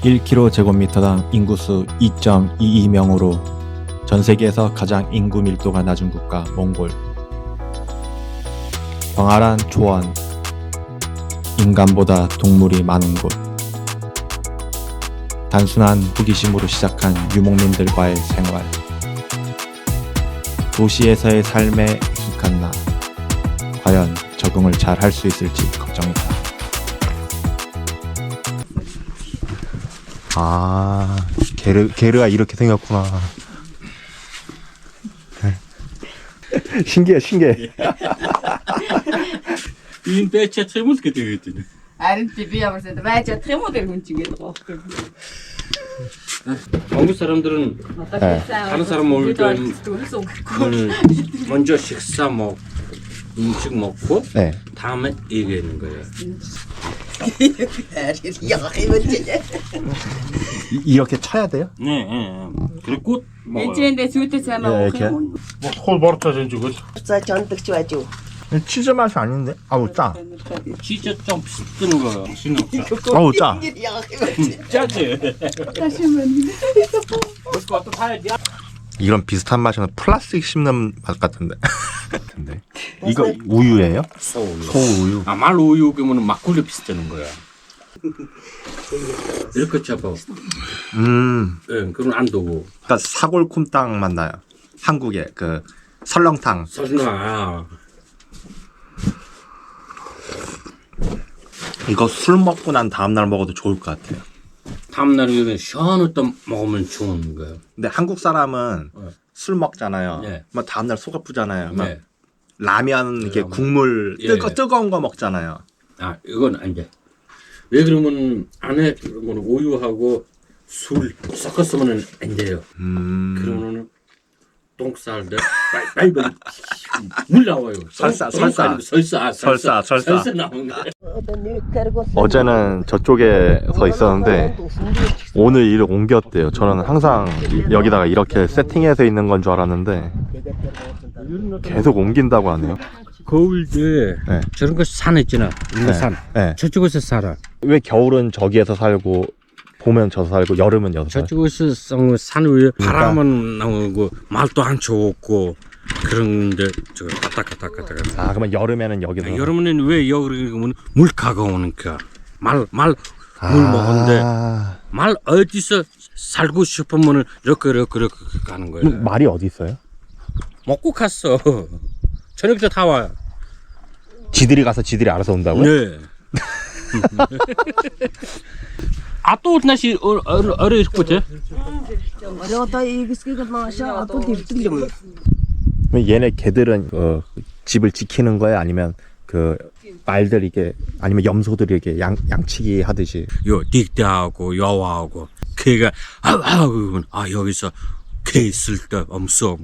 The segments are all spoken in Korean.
1km제곱미터당 인구수 2.22명으로 전 세계에서 가장 인구 밀도가 낮은 국가 몽골. 광활한 초원, 인간보다 동물이 많은 곳. 단순한 호기심으로 시작한 유목민들과의 생활. 도시에서의 삶에 익숙한 나. 과연 적응을 잘 할 수 있을지 걱정이다. 아, 게르가 이렇게 생겼구나. 신기해, 신기해. Une beetje tremelt geduurd. 한국 사람들은 다른 사람 먹을 때 먼저 식사 먹 음식 먹고 네. 다음에 얘기하는 거예요. 이렇게 쳐야 돼요? 네, 그리고 먹어요. 치즈 맛이 아닌데? 아우, 짜. 진짜 좀 비슷한 거예요. 신호가 아우, 짜. 짜지. 이런 비슷한 맛은 플라스틱 씹는 맛 같은데. 근데 이거 우유예요? 소우유. 아, 말 우유 그러면 막걸리 비슷한 거야. 이렇게 잡아. 예, 그럼 안 되고. 그러니까 사골쿰땅 맛 나요. 한국의 그 설렁탕. 설마. 이거 술 먹고 난 다음날 먹어도 좋을 것 같아요. 다음날에 시원하다 먹으면 좋은 거예요. 근데 한국 사람은 네. 술 먹잖아요. 네. 막 다음날 속 아프잖아요. 막 네. 라면 이렇게 라면. 국물 예. 뜨거운 거 먹잖아요. 아, 이건 안 돼. 왜 그러면 안에 그러면 우유하고 술 섞었으면 안 돼요. 그러면은 똥 쌀 때 빨리 물 나와요. 설사. 나오는 거. 어제는 저쪽에 서 있었는데 오늘 일을 옮겼대요. 저는 항상 여기다가 이렇게 세팅해서 있는 건 줄 알았는데 계속 옮긴다고 하네요. 거울에 네. 저런 거 산 있잖아. 네. 산. 네. 저쪽에서 살아. 왜 겨울은 저기에서 살고 봄엔 저서 살고 여름은 여기서 살고? 저쪽에서 산 위에 그러니까. 바람은 나오고 말도 안 좋고 그런데 저 갔다. 아, 그러면 여름에는 여기서. 여름에는 왜 여기 가면 물가가 오니까 물 먹는데 말 어디서 살고 싶으면 이렇게 가는 거예요. 말이 어디 있어요? 먹고 갔어. 저녁에 다 와요. 지들이 가서 지들이 알아서 온다고요? 네. 아또 나시 어려 있거든. 얘네 개들은 집을 지키는 거예요? 아니면 그 말들 이게 아니면 염소들이 이렇게 양치기 하듯이? 요 딕대하고 여와하고 걔가 아 여기서 개 있을 때 엄써.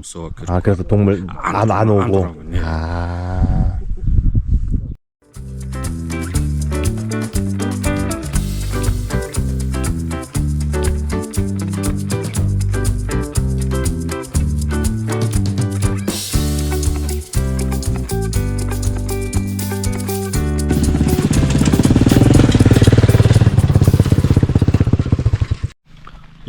아, 그래서 동물 안 오고. 오더라고요. 네. 아.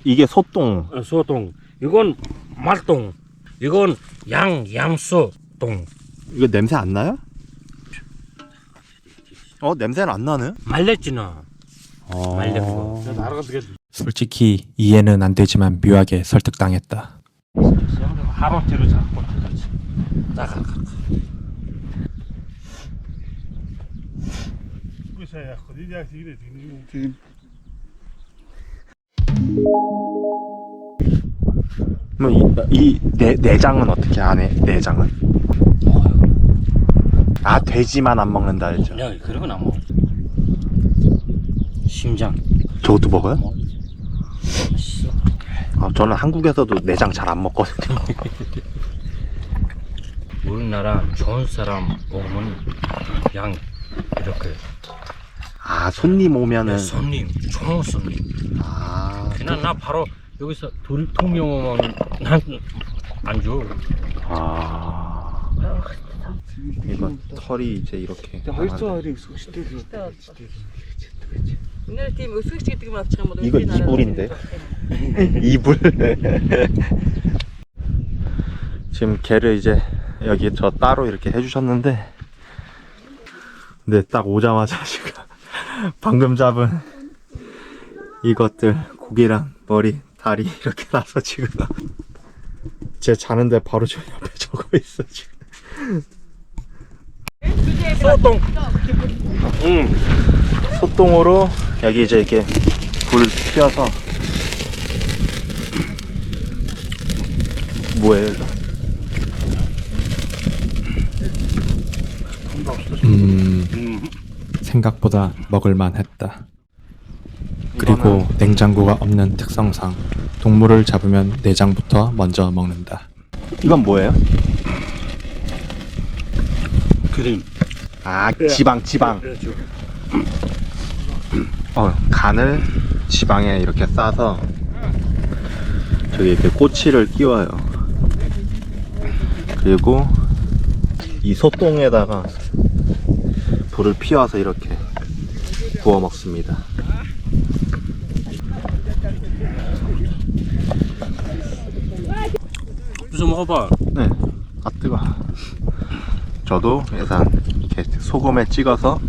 이게 소똥. 소똥. 이건 말똥. 이건 양소똥. 이거 냄새 안 나요? 냄새는 안 나네. 말렸지나. 말렸고. 솔직히 이해는 안 되지만 묘하게 설득당했다. 하루째로 잡고 나가. 이 내장은 어떻게 안 해? 내장은? 아, 돼지만 안 먹는다 했죠. 야, 그러고 나 먹어. 심장. 저것도 먹어요? 아, 저는 한국에서도 내장 잘 안 먹거든요. 우리나라 좋은 사람 오면 그냥 이렇게. 아, 손님 오면은. 손님, 좋은 손님. 아, 그냥 나 바로 여기서 통영 오면 안 줘. 아. 이거 털이 이제 이렇게. Нэр тийм өсвөгч гэдэг юм авчих юм бол 이거 이불인데. 이불. 지금 개를 이제 여기 저 따로 이렇게 해주셨는데, 근데 딱 오자마자 지금 방금 잡은 이것들 고기랑 머리, 다리 이렇게 나서 지금 제 자는데 바로 저 옆에 저거 있어 지금. 소똥. 소똥으로 여기 이제 이렇게 불 피워서 뭐예요 이거? 생각보다 먹을만 했다. 그리고 냉장고가 없는 특성상 동물을 잡으면 내장부터 먼저 먹는다. 이건 뭐예요? 크림. 아, 지방. 간을 지방에 이렇게 싸서 저기 이렇게 꼬치를 끼워요. 그리고 이 소똥에다가 불을 피워서 이렇게 구워 먹습니다. 좀 먹어봐. 네. 아, 뜨거. 저도 일단 이렇게 소금에 찍어서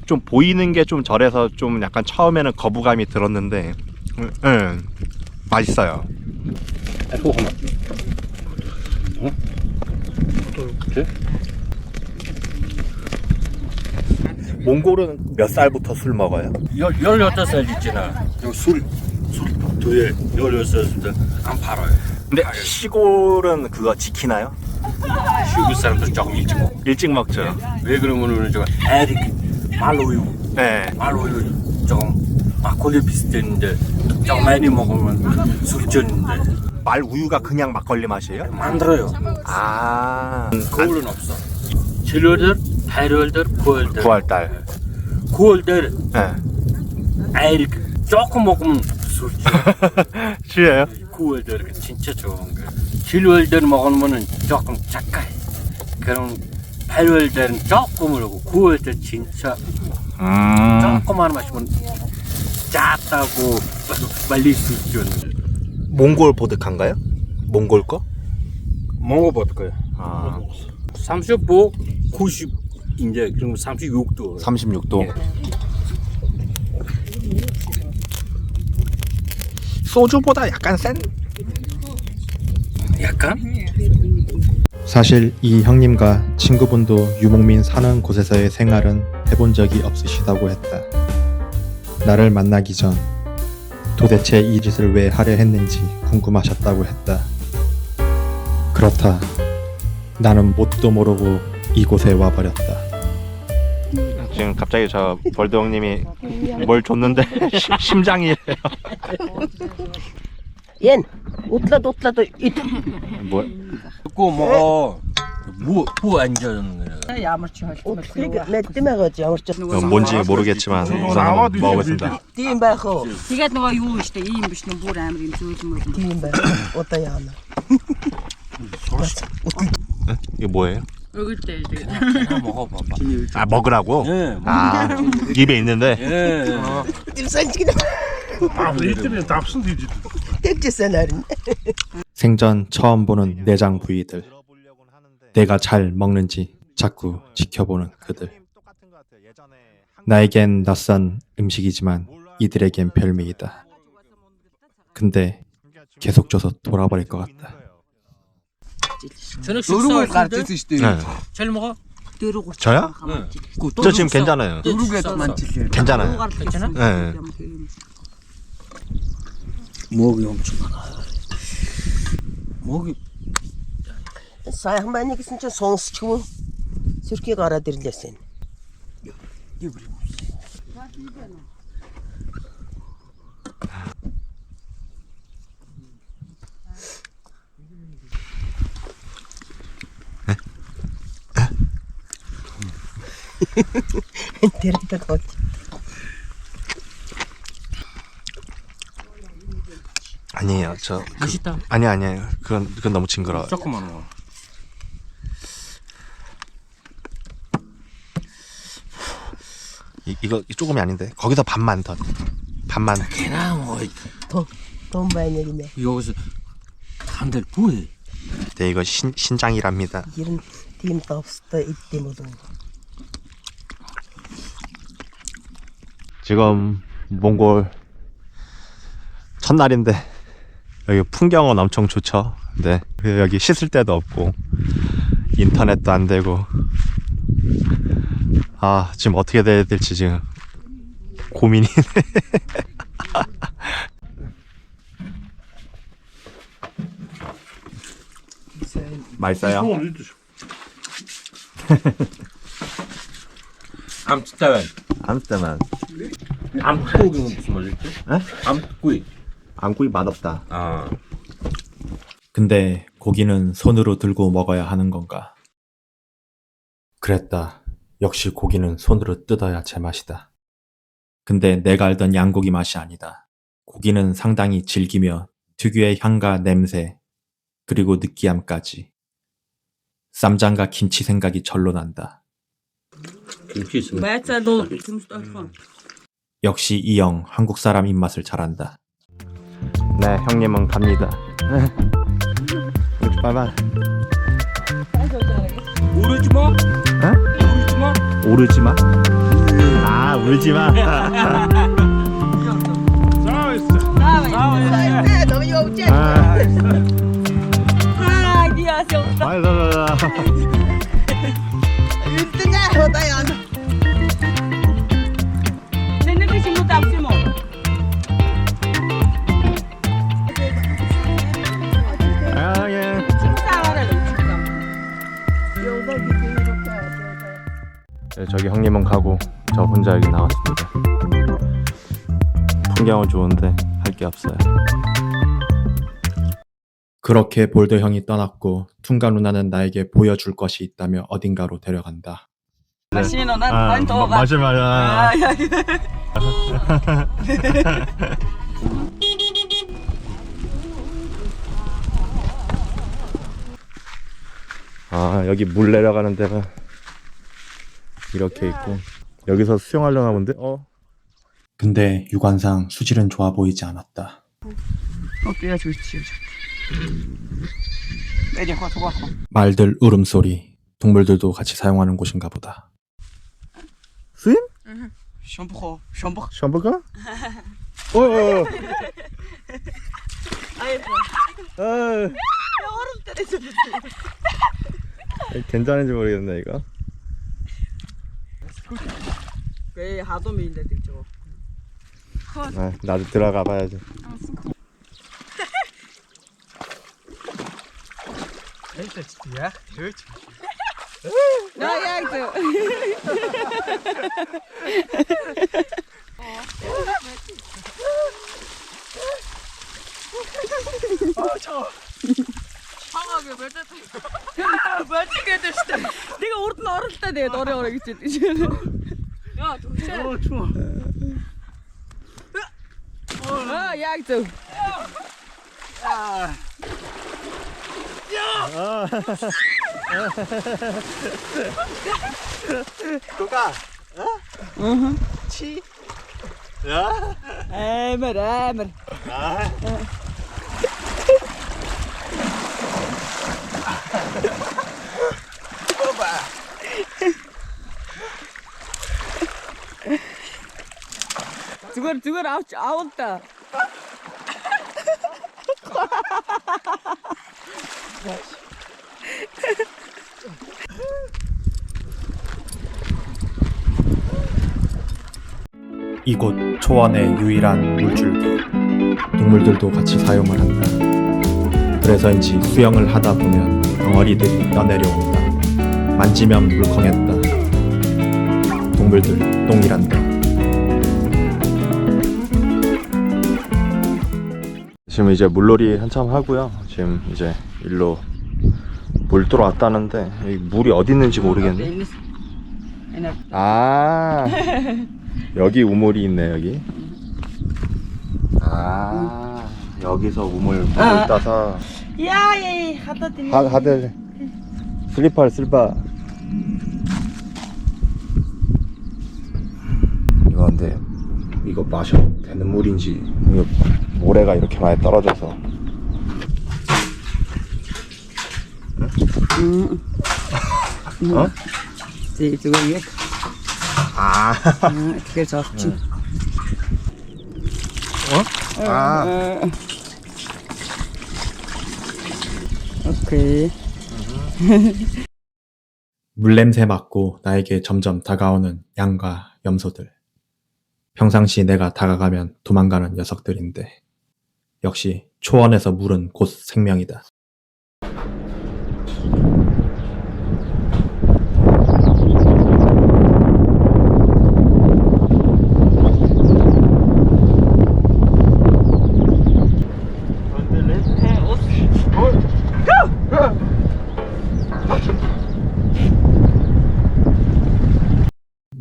좀 보이는 게 좀 절해서 좀 약간 처음에는 거부감이 들었는데, 맛있어요. 몽골은 몇 살부터 술 먹어요? 18살 있잖아. 술 도에 18살부터 안 팔아요. 근데 시골은 그거 지키나요? 시골 사람들 조금 일찍 먹어. 일찍 먹죠. 왜 그러면은 저 애리 말우유 네. 조금 막걸리 비슷했는데 조금 많이 먹으면 술전인데 말 우유가 그냥 막걸리 맛이에요? 만들어요. 아. 거울은 없어. 7월달, 8월달, 9월달. 9월달. 9월달 네. 애리 조금 먹으면 술전. 취해요? 9월달 진짜 좋은 거. 7월달 먹으면은 조금 작가해. 그럼 8월달은 조금을 하고 9월달 진짜 조금만 마시면 짰다고 빨리 술전. 몽골 보드카인가요? 몽골 거? 먹어볼 거야. 아. 35, 90 이제 그럼 36도. 36도. 소주보다 약간 센? 약간? 사실 이 형님과 친구분도 유목민 사는 곳에서의 생활은 해본 적이 없으시다고 했다. 나를 만나기 전 도대체 이 짓을 왜 하려 했는지 궁금하셨다고 했다. 그렇다. 나는 뭣도 모르고 이곳에 와버렸다. 지금 갑자기 저 벌드 형님이 뭘 줬는데 심장이에요. 얜 우틀라도 뭐? 그거 먹어. 뭐 앉아있는 거야. Ямар ч холбоотой. 우틀리가 맷дэмэ гож ямар ч 뭔지 모르겠지만 우선 한번 먹어보겠습니다. тийм байх уу Тэгээд нөгөө юу вэ штэ ийм биш нэг бүр амар юм зөөлмөл. тийм байх удаа яана 이게 뭐예요? Өгөлтэй тэгээд. 하나 먹어봐봐. 아, 먹으라고? 예. 아, 입에 있는데. 예. тийм санчгэн тэгжсэн харин 생전 처음 보는 내장 부위들. 내가 잘 먹는지 자꾸 지켜보는 그들. 나에겐 낯선 음식이지만 이들에겐 별미이다. 근데 계속 줘서 돌아버릴 것 같다. 저녁 식사할 때 네. 잘 먹어? 저요? 저 지금 괜찮아요. 괜찮아요. 괜찮아? 네. 목이 엄청 많아. 목이 сайхан байна гэсэн чинь сонсчихгүй сэрхий гараад ирлээсэн тэрдэг гоо 아니에요. 저 맛있다. 아니에요. 그건 너무 징그러워. 조금만 먹어. 이거 조금이 아닌데 거기서 반만 더. 반만. 걔나 뭐 돈 많이 내리네. 여기서 한 달 뭐해? 네, 이거 신장이랍니다. 이런 팀도 없어 이때 모두. 지금 몽골 첫날인데 여기 풍경은 엄청 좋죠. 근데 여기 씻을 데도 없고 인터넷도 안 되고 아 지금 어떻게 해야 될지 지금 고민이네. 맛있어요? 암스테르담. 암스테르담. 암꾸이는 무슨 말이지? 암꾸이. 안구이 맛없다. 아. 근데 고기는 손으로 들고 먹어야 하는 건가? 그랬다. 역시 고기는 손으로 뜯어야 제맛이다. 근데 내가 알던 양고기 맛이 아니다. 고기는 상당히 질기며 특유의 향과 냄새, 그리고 느끼함까지. 쌈장과 김치 생각이 절로 난다. 김치 있으면. Байцаа дуу зүмст ойлгоо. 역시 이 형 한국 사람 입맛을 잘 안다. 네, 형님은 갑니다. 봐봐. 오르지 마. 오르지 마. 오르지 마. 아, 울지 마. 너무 욕지. 아, Аа гиасё. 맞아. 으뜨냐 어다야. Нэнэ чи муу тавсан юм уу? 아, 예. Цааваарай л үчсэн. 네, 저기 형님은 가고 저 혼자 여기 나왔습니다. 풍경은 좋은데 할 게 없어요. 그렇게 볼더 형이 떠났고 퉁가 누나는 나에게 보여줄 것이 있다며 어딘가로 데려간다. Машин оноо тоо. 마지막이야. 아, 여기 물 내려가는 데가 이렇게 있고 여기서 수영하려나 본데? 근데 육안상 수질은 좋아 보이지 않았다. Окей, яаж үчиж. Эдийн хот хот. 말들 울음소리, 동물들도 같이 사용하는 곳인가 보다. 스임? Шампухо. 샴푸가? Ай. 괜찮은지 모르겠네 이거. Гэ 하도 미인데 저거. 아, 나도 들어가 봐야지. Ja, яг зөв. Чамаагүй бодож. Бодож гэдэг шүү дээ. Нэг урд нь оролтой тэгээд орой гэж хэлдэг шүү. Яа, чуу. Аа, яг зөв. 누가? Чи. 야? Амар. Зүгээр авч аавал та. 이곳 초원의 유일한 물줄기. 동물들도 같이 사용을 한다. 그래서인지 수영을 하다 보면 덩어리들이 떠내려온다. 만지면 물컹했다. 동물들 똥이란다. 지금 이제 물놀이 한참 하고요. 지금 이제 일로 물 들어왔다는데 이 물이 어디 있는지 모르겠네. 아, 여기 우물이 있네 여기. 아, 여기서 물을 따서 Яа, хатад юм. 하들 슬리퍼. 근데 이거 마셔도 되는 물인지, 이거 모래가 이렇게 많이 떨어져서. 어? 이거 이게 아, 그게 좋지. 어? 아, 오케이. 물냄새 맡고 나에게 점점 다가오는 양과 염소들. 평상시 내가 다가가면 도망가는 녀석들인데 역시 초원에서 물은 곧 생명이다.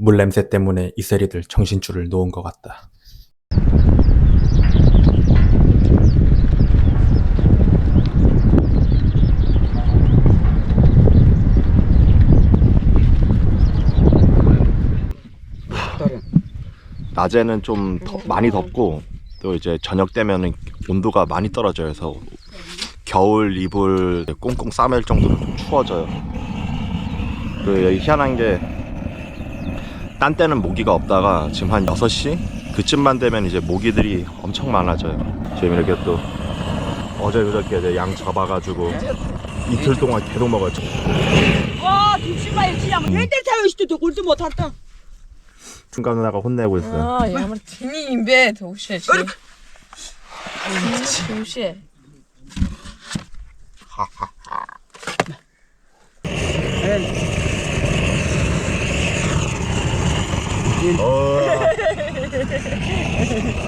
물냄새 때문에 이세리들 정신줄을 놓은 것 같다. 낮에는 좀 많이 덥고 또 이제 저녁 되면은 온도가 많이 떨어져요. 그래서 겨울 이불 꽁꽁 싸맬 정도로 좀 추워져요. 그 여기 희한한 게 딴 때는 모기가 없다가 지금 한 6시 그쯤만 되면 이제 모기들이 엄청 많아져요. 지금 이렇게 또 어제 그저께 양 잡아가지고 이틀 동안 계속 먹었죠. 와, 김치만 일치야. 얘들 타요 시도 골도 못 탔다. 중간 누나가 혼내고 있어요. 아, 야만 재미인데 도시에 지. 도시에.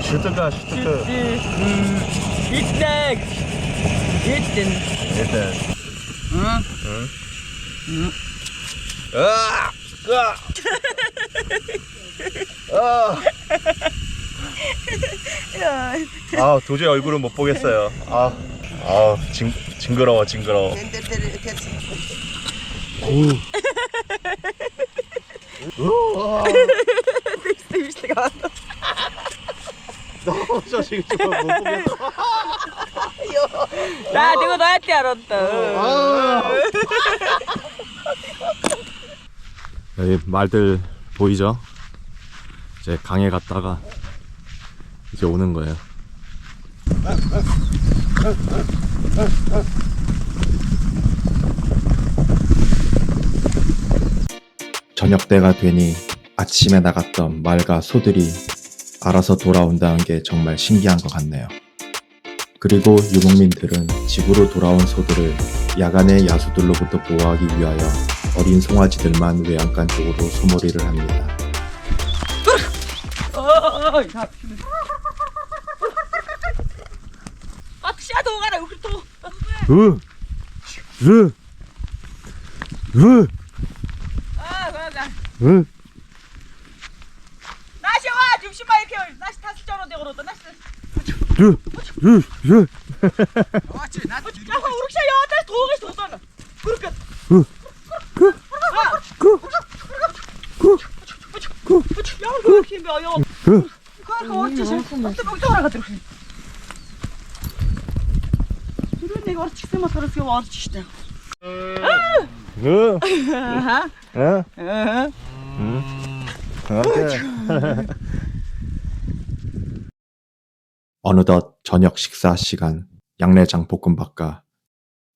슈트가 슈트. 이때. 일단. 아 도저히 얼굴은 못 보겠어요. 징그러워. 너무 저 지금 못 보겠어. 나 내가 너한테 알았다. 여기 말들 보이죠? 이제 강에 갔다가 이제 오는 거예요. 저녁 때가 되니 아침에 나갔던 말과 소들이 알아서 돌아온다는 게 정말 신기한 것 같네요. 그리고 유목민들은 집으로 돌아온 소들을 야간의 야수들로부터 보호하기 위하여 어린 송아지들만 외양간 쪽으로 소몰이를 합니다. 씨도 가라 여기 또. 맞아. 나시 와 중심만 이렇게 나시 다시 저런데 그러다 나시. 야, 우리 샤 여자 도가 도잖아. 그렇게. 야, 그렇게 며. 그거 어찌지? 어떻게 못 돌아가더라. 이런 내가 어찌 쓰면 살았어 와지 시대. 어느덧 저녁 식사 시간, 양내장 볶음밥과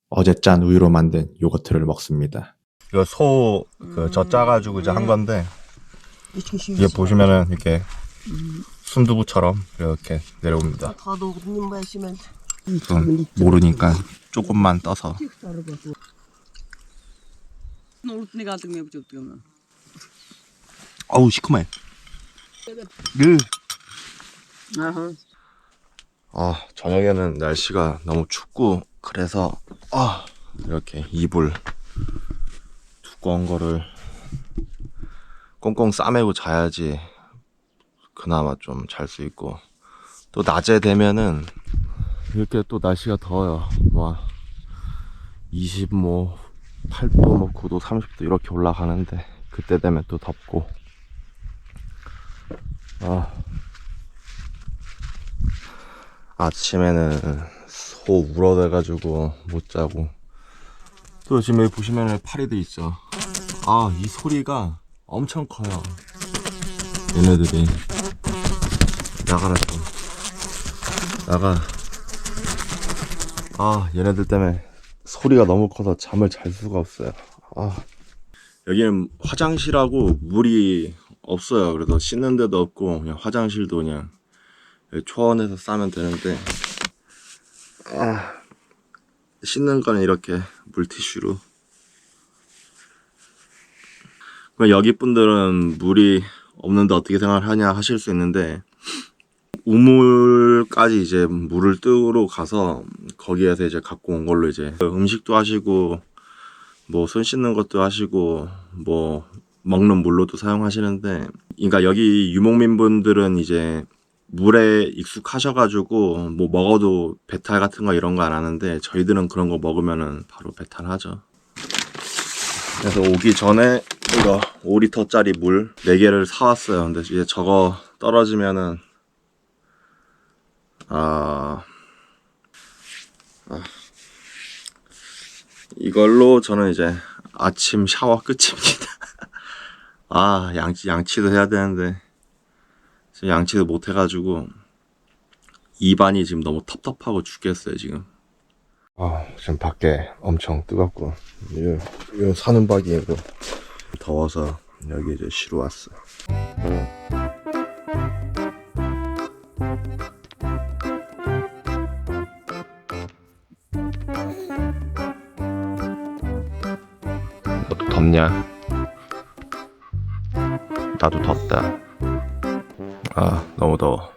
어제 짠 우유로 만든 요거트를 먹습니다. 이거 소 저 짜가지고 이제 한 건데 이게 보시면은 이렇게 순두부처럼 이렇게 내려옵니다. 좀 모르니까 조금만 떠서. 내가 등에 붙여 뜨면. 어우 시큼해. 저녁에는 날씨가 너무 춥고 그래서 이렇게 이불 두꺼운 거를 꽁꽁 싸매고 자야지 그나마 좀 잘 수 있고, 또 낮에 되면은 이렇게 또 날씨가 더워요. 8도 9도 30도 이렇게 올라가는데 그때 되면 또 덥고 아침에는 소 울어대가지고 못 자고, 또 지금 여기 보시면은 파리들 있죠. 이 소리가 엄청 커요. 얘네들이. 나가라 좀. 나가. 얘네들 때문에 소리가 너무 커서 잠을 잘 수가 없어요. 여기는 화장실하고 물이 없어요. 그래서 씻는 데도 없고 그냥 화장실도 그냥 초원에서 싸면 되는데, 씻는 거는 이렇게 물티슈로. 여기 분들은 물이 없는데 어떻게 생각을 하냐 하실 수 있는데, 우물까지 이제 물을 뜨러 가서 거기에서 이제 갖고 온 걸로 이제 음식도 하시고 뭐 손 씻는 것도 하시고 뭐 먹는 물로도 사용하시는데, 그러니까 여기 유목민 분들은 이제 물에 익숙하셔가지고 뭐 먹어도 배탈 같은 거 이런 거 안 하는데, 저희들은 그런 거 먹으면은 바로 배탈하죠. 그래서 오기 전에 이거 5리터짜리 물 4개를 사왔어요. 근데 이제 저거 떨어지면은 이걸로 저는 이제 아침 샤워 끝입니다. 양치도 해야 되는데 지금 양치도 못 해가지고 입안이 지금 너무 텁텁하고 죽겠어요 지금. 지금 밖에 엄청 뜨겁고, 이 사는 박이고 더워서 여기 이제 쉬러 왔어. 너도 덥냐? 나도 덥다. 너무 더워.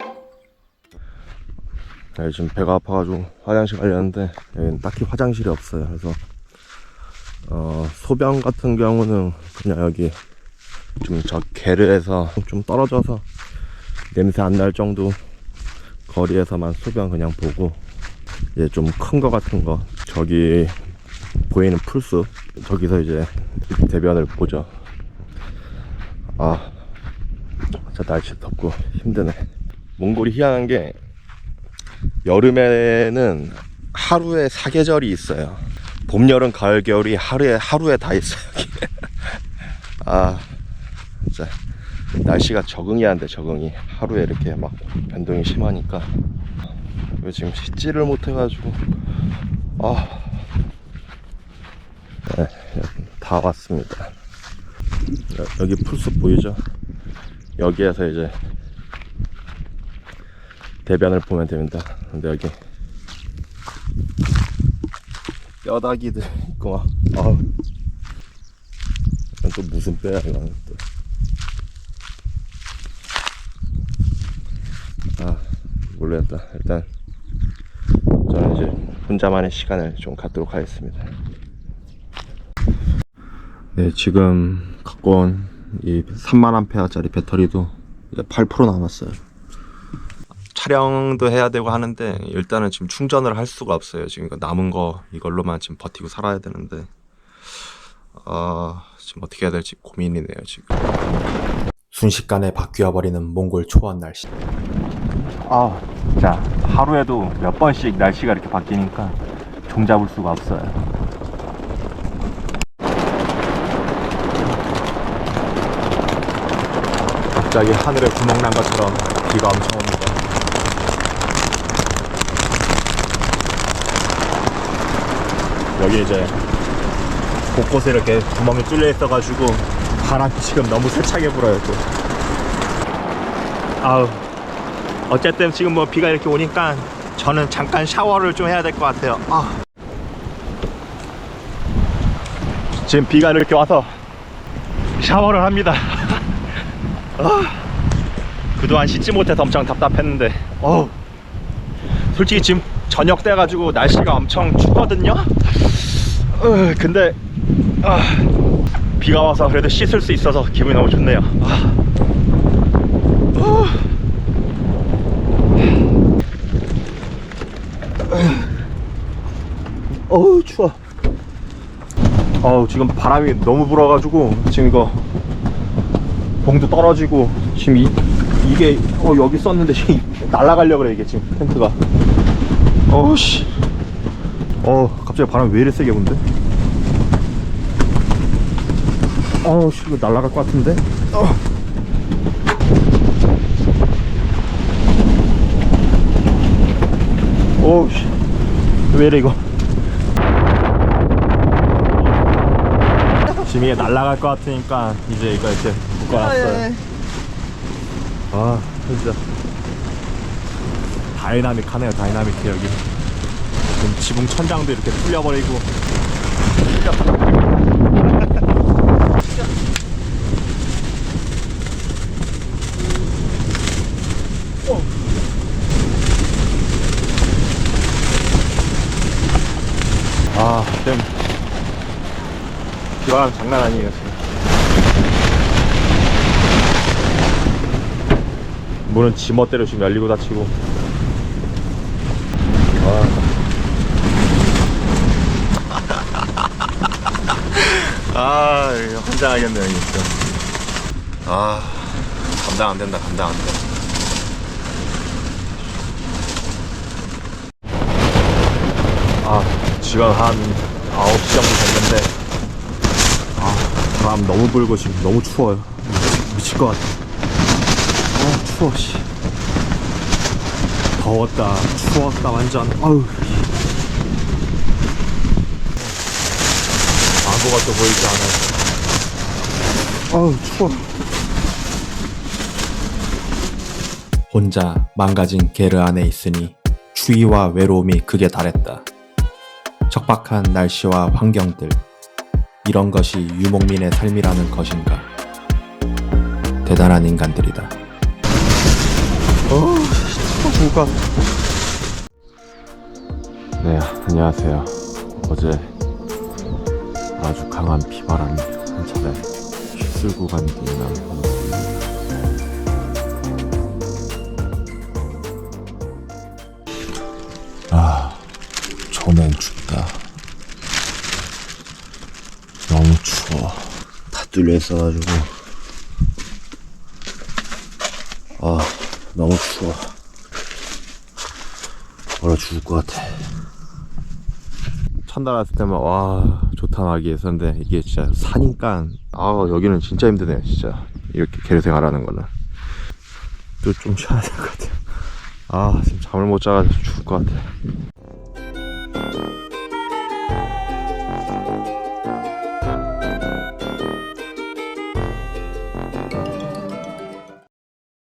지금 배가 아파가지고 화장실 가려는데 여기는 딱히 화장실이 없어요. 그래서 소변 같은 경우는 그냥 여기 좀 저 게르에서 좀 떨어져서 냄새 안 날 정도 거리에서만 소변 그냥 보고, 이제 좀 큰 거 같은 거 저기 보이는 풀숲 저기서 이제 대변을 보죠. 진짜 날씨 덥고 힘드네. 몽골이 희한한 게 여름에는 하루에 4계절이 있어요. 봄, 여름, 가을, 겨울이 하루에 다 있어요. 진짜 날씨가 적응이 안 돼. 적응이 하루에 이렇게 막 변동이 심하니까. 그리고 지금 씻지를 못해가지고 네, 다 왔습니다. 여기 풀숲 보이죠? 여기에서 이제 대변을 보면 됩니다. 근데 여기 뼈다귀들 있고 이건 또 무슨 뼈야 이거는 또. 모르겠다. 일단 저는 이제 혼자만의 시간을 좀 갖도록 하겠습니다. 네, 지금 갖고 온 이 30,000A짜리 배터리도 이제 8% 남았어요. 촬영도 해야 되고 하는데 일단은 지금 충전을 할 수가 없어요. 지금 남은 거 이걸로만 지금 버티고 살아야 되는데 지금 어떻게 해야 될지 고민이네요. 지금 순식간에 바뀌어버리는 몽골 초원 날씨. 진짜 하루에도 몇 번씩 날씨가 이렇게 바뀌니까 종잡을 수가 없어요. 갑자기 하늘에 구멍 난 것처럼 비가 엄청 옵니다. 여기 이제 곳곳에 이렇게 구멍이 뚫려 있어가지고 바람이 지금 너무 세차게 불어요. 또 어쨌든 지금 뭐 비가 이렇게 오니까 저는 잠깐 샤워를 좀 해야 될 것 같아요. 지금 비가 이렇게 와서 샤워를 합니다. 그동안 씻지 못해서 엄청 답답했는데 솔직히 지금 저녁 돼가지고 날씨가 엄청 춥거든요. 근데 비가 와서 그래도 씻을 수 있어서 기분이 너무 좋네요. 추워. 지금 바람이 너무 불어가지고 지금 이거 봉도 떨어지고 지금 이게 여기 썼는데 날아가려고 그래 이게 지금 텐트가. 어우씨. 갑자기 바람 왜 이리 세게 분데? 어우씨 이거 날아갈 것 같은데? 어우씨 왜 이래 이거. 지금 이게 날아갈 것 같으니까 이제 이거 이렇게 묶어놨어요. 아 진짜 다이나믹하네요. 다이나믹해. 여기 지금 지붕 천장도 이렇게 뚫려버리고. 지금 비바람 장난 아니에요 지금. 문은 지멋대로 지금 열리고 닫히고. 이거 환장하겠네요 이거 진짜. 감당 안 된다. 감당 안 돼. 지금 한 9시 정도 됐는데 바람 너무 불고 지금 너무 추워요. 미칠 것 같아. 추워 씨. 더웠다 추웠다 완전. 아무것도 보이지 않아요. 추워. 혼자 망가진 게르 안에 있으니 추위와 외로움이 극에 달했다. 척박한 날씨와 환경들, 이런 것이 유목민의 삶이라는 것인가. 대단한 인간들이다. 누가? 네, 안녕하세요. 어제 아주 강한 비바람이 한 차례 휩쓸고 간 뒤에 남은 전엔 춥다. 너무 추워. 다 뚫려 있어가지고 너무 추워. 얼어 죽을 것 같아. 첫날 왔을 때만 와 좋다 나기 했었는데 이게 진짜 사니까 여기는 진짜 힘드네요 진짜. 이렇게 게르 생활하는 거는 또 좀 쉬어야 될 것 같아요. 지금 잠을 못 자가지고 죽을 것 같아.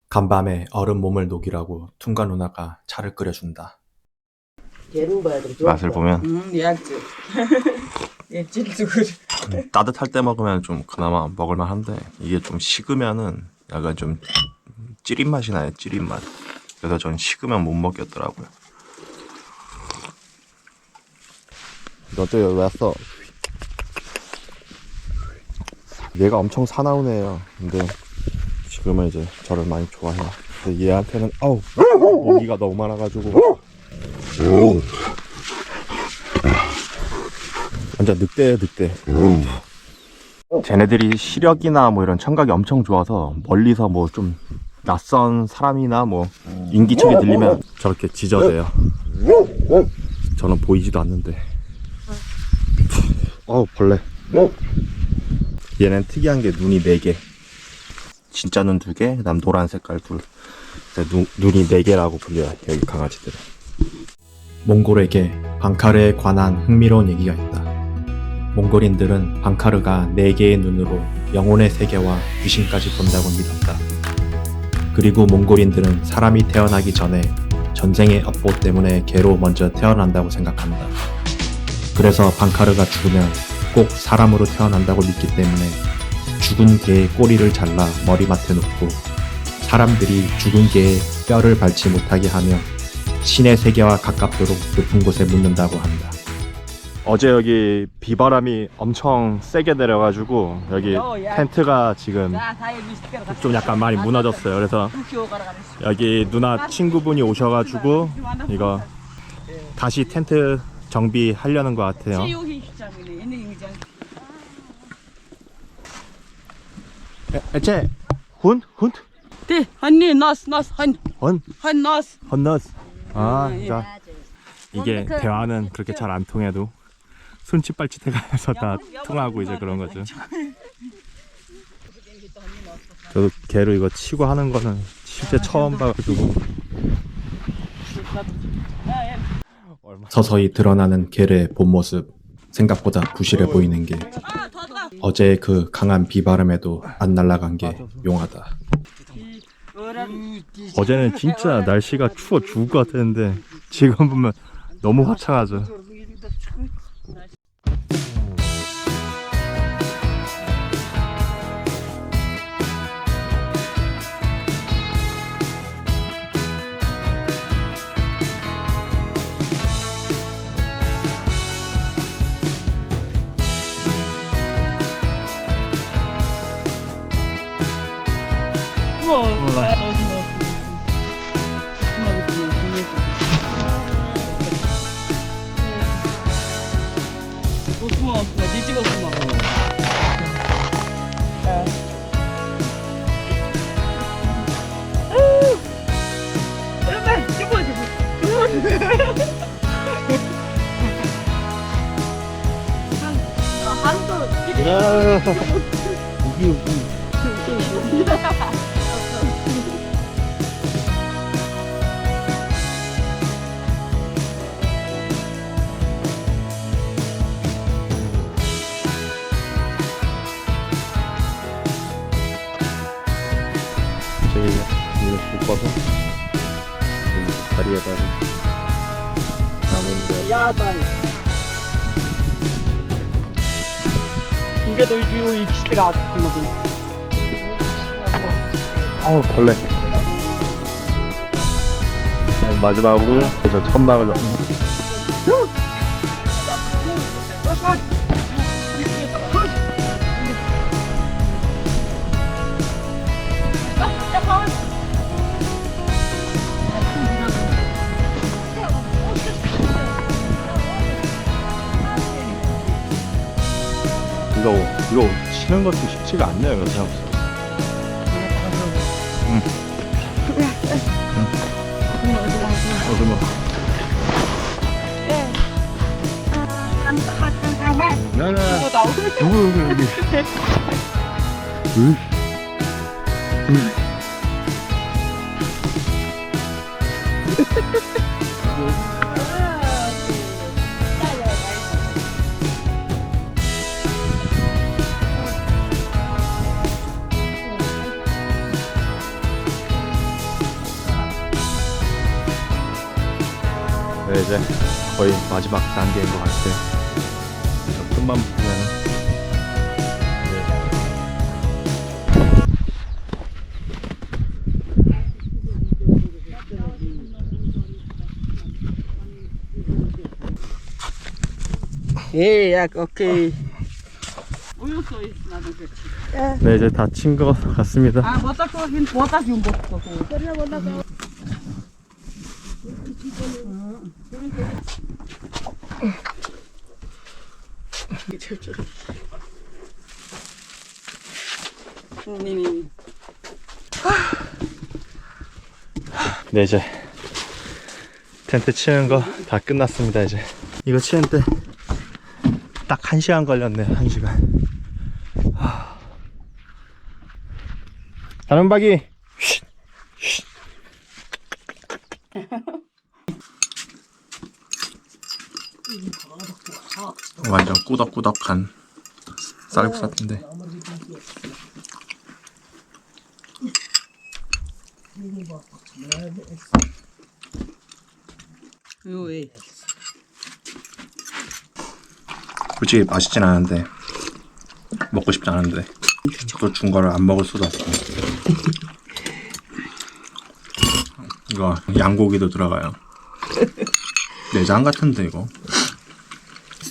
간밤에 얼음 몸을 녹이라고 퉁가 누나가 차를 끓여준다. 맛을 보면 약주. 찔도 그래. 따뜻할 때 먹으면 좀 그나마 먹을만 한데 이게 좀 식으면은 약간 좀 찌린 맛이 나요. 찌린 맛. 그래서 전 식으면 못 먹겠더라고요. 너 또 여기 왔어. 얘가 엄청 사나운 애예요. 근데 지금은 이제 저를 많이 좋아해요. 근데 얘한테는 모기가 너무 많아가지고 완전 늑대예요 늑대. 쟤네들이 시력이나 뭐 이런 청각이 엄청 좋아서 멀리서 뭐 좀 낯선 사람이나 뭐 인기척이 들리면 저렇게 짖어대요. 저는 보이지도 않는데. 벌레. 얘는 특이한 게 눈이 4개. 진짜 눈 2개, 그다음 노란 색깔 둘. 눈이 4개라고 불려요 여기 강아지들은. 몽골에게 방카르에 관한 흥미로운 얘기가 있다. 몽골인들은 방카르가 4개의 눈으로 영혼의 세계와 귀신까지 본다고 믿었다. 그리고 몽골인들은 사람이 태어나기 전에 전쟁의 업보 때문에 개로 먼저 태어난다고 생각한다. 그래서 방카르가 죽으면 꼭 사람으로 태어난다고 믿기 때문에 죽은 개의 꼬리를 잘라 머리맡에 놓고 사람들이 죽은 개의 뼈를 밟지 못하게 하며 신의 세계와 가깝도록 높은 곳에 묻는다고 한다. 어제 여기 비바람이 엄청 세게 내려가지고 여기 텐트가 지금 좀 약간 많이 무너졌어요. 그래서 여기 누나 친구분이 오셔가지고 이거 다시 텐트 정비하려는 것 같아요. 에체 훈? 네, 한니 나스 한 헌? 나스. 헌너스. 아, 자. 이게 대화는 그렇게 잘 안 통해도 손짓발짓해가면서 다 통하고 이제 그런 거죠. 저도 개로 이거 치고 하는 거는 실제 처음 봐가지고. 서서히 드러나는 게르의 본 모습. 생각보다 부실해 보이는 게 어제의 그 강한 비바람에도 안 날아간 게 묘하다. 어제는 진짜 날씨가 추워 죽을 것 같았는데 지금 보면 너무 화창하죠. 저기 이거 묶어서 다리에다가 나무인데 이게 더 이 기대가 아프거든. 아우 벌레. 마지막으로 저 천막을 이거 치는 것도 쉽지가 않네요. 이거 생각보다. 어디뭐? 나나 누구 여기? 네, 이제 거의 마지막 단계인 것 같아요. 끝만 보면은 예, 약 오케이. 우유 써 있어 나도 그렇지. 네, 이제 다 친 것 같습니다. 아, 뭐다 거긴 뭐다 좀 먹고. 네, 이제 텐트 치는 거 다 끝났습니다. 이제 이거 치는데 딱 1시간 걸렸네요. 1시간. 다른박이 완전 꾸덕꾸덕한 쌀국수인데 요에. 솔직히 맛있진 않은데 먹고 싶지 않은데 또 준 거를 안 먹을 수도 없고 이거 양고기도 들어가요. 내장 같은데 이거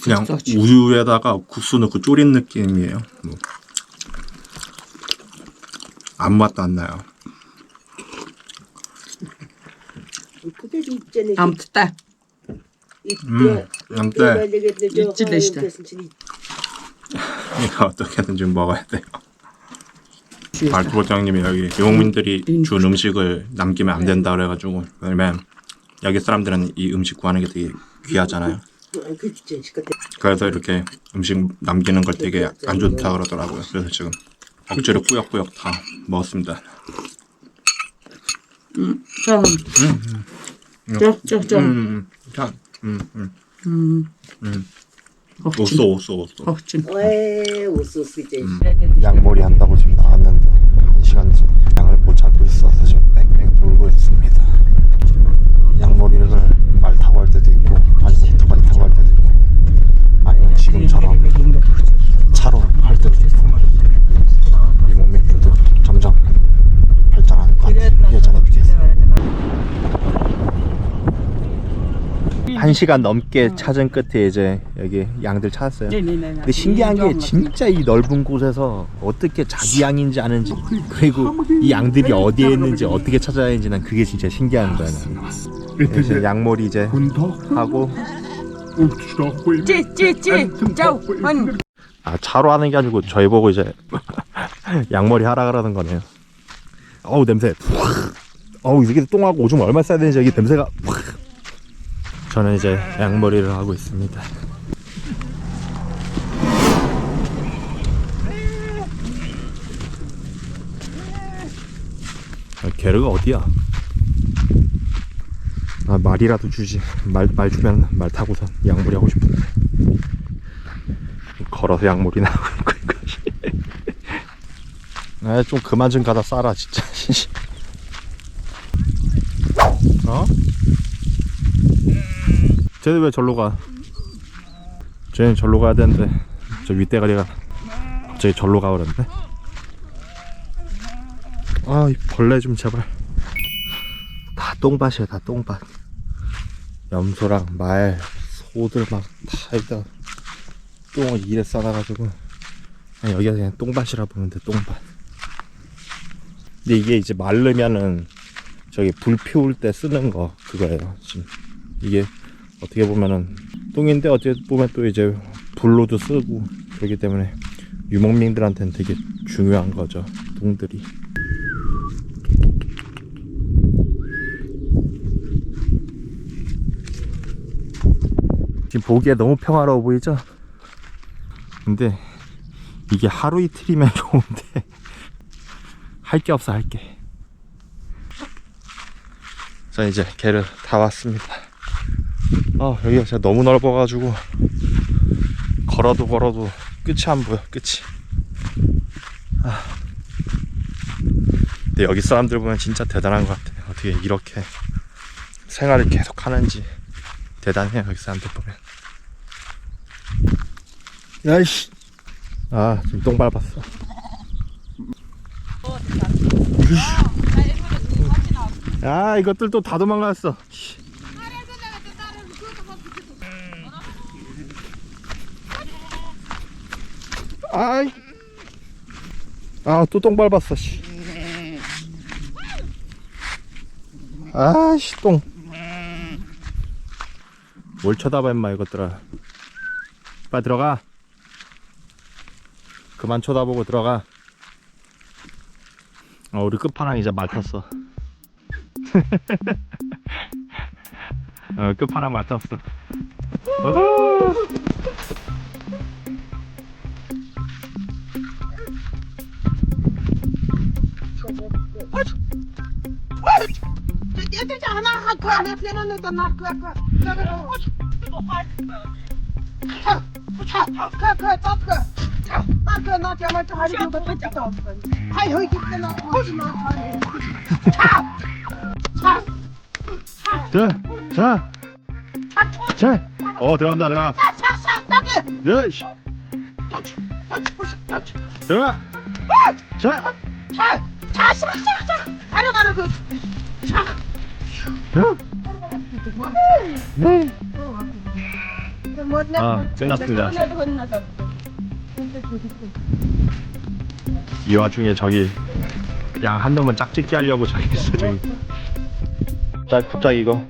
그냥 우유에다가 국수 넣고 졸인 느낌이에요. 뭐. 아무 맛도 안 나요. 아무튼 아무튼 이찔레시다. 이거 어떻게든 좀 먹어야 돼요. 발토부장님이 여기 유목민들이 준 음식을 남기면 안 된다 그래가지고, 왜냐면 여기 사람들은 이 음식 구하는 게 되게 귀하잖아요. 그래서 이렇게 음식 남기는 걸 되게 안 좋다 그러더라고요. 그래서 지금 억지로 꾸역꾸역 다 먹었습니다. 오쏘. 왜 웃었지? 양머리 한다고 지금 나왔는데 1시간째 양을 못 찾고 있어서 지금 뺑뺑 돌고 있습니다. 양머리를 말 타고 할 때도 있고 아니면 오토바이 타고 할 때도 있고 아니면 지금처럼 차로 할 때도 있고 유목민들도 점점 발전하는 것 같아요. 예전에 비해서 1시간 넘게 찾은 끝에 이제 여기 양들 찾았어요. 근데 신기한 게 진짜 이 넓은 곳에서 어떻게 자기 양인지 아는지 그리고 이 양들이 어디에 있는지 어떻게 찾아야 하는지 난 그게 진짜 신기한 거야. 이제 양머리 이제 하고 아 차로 하는 게 아니고 저희 보고 이제 양머리 하라 그러는 거네요. 어우 냄새. 어우 이게 똥하고 오줌 얼마 써야 되는지 여기 냄새가. 저는 이제 양머리를 하고 있습니다. 게르가 어디야? 아 말이라도 주지. 말 주면 말 타고선 양머리 하고 싶은데 걸어서 양머리나 하고 있고 아 좀 그만 좀 가다 싸라 진짜. 어? 쟤는 왜 절로 가? 쟤는 절로 가야 되는데 저 윗대가리가 갑자기 절로 가 그러는데? 아 이 벌레 좀 제발. 다 똥밭이야 다 똥밭. 염소랑 말 소들 막 다 여기다 똥을 이래 싸놔가지고 그냥 여기가 그냥 똥밭이라 보는데 똥밭. 근데 이게 이제 마르면은 저기 불 피울 때 쓰는 거 그거예요. 지금 이게 어떻게 보면은 똥인데 어떻게 보면 또 이제 불로도 쓰고 그렇기 때문에 유목민들한테는 되게 중요한 거죠 똥들이. 지금 보기에 너무 평화로워 보이죠? 근데 이게 하루 이틀이면 좋은데 할 게 없어 할 게. 자 이제 개를 다 왔습니다. 여기가 진짜 너무 넓어가지고 걸어도 끝이 안 보여 끝이. 근데 여기 사람들 보면 진짜 대단한 것 같아. 어떻게 이렇게 생활을 계속 하는지 대단해요 여기 사람들 보면. 야이씨. 지금 똥 밟았어. 이것들 또 다 도망갔어. 또 똥 밟았어. 씨. 아이씨 똥. 뭘 쳐다봐 임마 이것들아. 빨리 들어가. 그만 쳐다보고 들어가. 우리 끝판왕 이제 맡았어. 끝판왕 맡았어. 자, 들어간다, 들어가. 들어가. 끝났습니다. 이 와중에 저기 양 한 놈은 짝짓기 하려고 저기 있어 저기. 자 갑자기 이거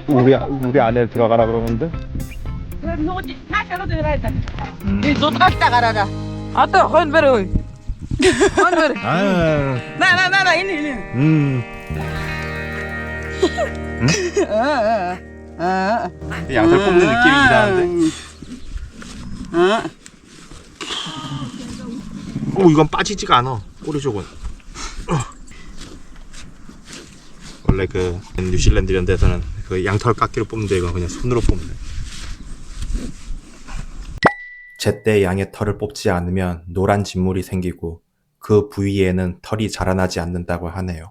우리 안에 들어가라 그러는데. 아따 헌 베로 마마마마 이리. 양털 뽑는 느낌이 이상한데? 이건 빠지지가 않아. 꼬리 쪽은. 원래 그 뉴질랜드 이런 데서는 그 양털 깎기로 뽑는데 이건 그냥 손으로 뽑네. 제때 양의 털을 뽑지 않으면 노란 진물이 생기고 그 부위에는 털이 자라나지 않는다고 하네요.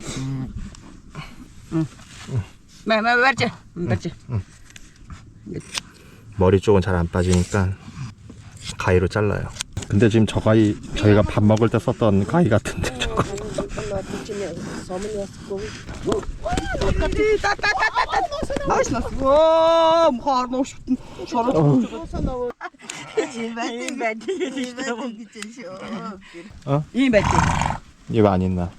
맞지. 머리 쪽은 잘 안 빠지니까 가위로 잘라요. 근데 지금 저 가위 저희가 밥 먹을 때 썼던 가위 같은데 저거. 이거 안 있나?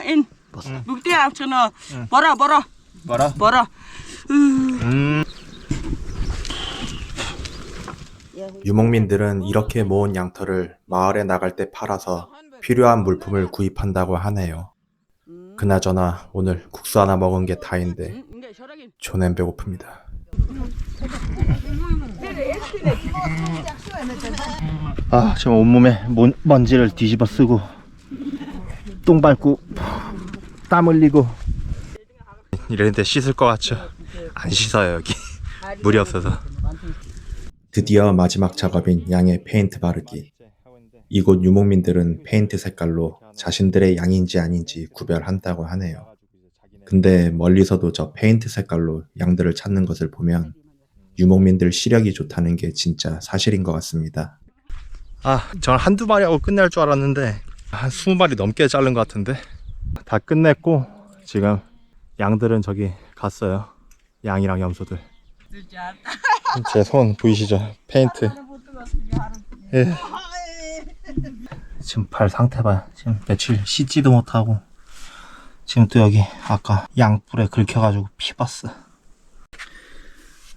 인 묵대야 저너 버라 유목민들은 이렇게 모은 양털을 마을에 나갈 때 팔아서 필요한 물품을 구입한다고 하네요. 그나저나 오늘 국수 하나 먹은 게 다인데 존엔 배고픕니다. 지금 온몸에 먼지를 뒤집어 쓰고 똥 밟고 땀 흘리고 이랬는데 씻을 것 같죠? 안 씻어요 여기. 물이 없어서. 드디어 마지막 작업인 양의 페인트 바르기. 이곳 유목민들은 페인트 색깔로 자신들의 양인지 아닌지 구별한다고 하네요. 근데 멀리서도 저 페인트 색깔로 양들을 찾는 것을 보면 유목민들 시력이 좋다는 게 진짜 사실인 것 같습니다. 저는 한두 마리 하고 끝날 줄 알았는데 한 20마리 넘게 자른 것 같은데 다 끝냈고 지금 양들은 저기 갔어요. 양이랑 염소들. 제 손 보이시죠? 페인트. 예. 지금 발 상태 봐요. 지금 며칠 씻지도 못하고 지금 또 여기 아까 양뿔에 긁혀가지고 피봤어.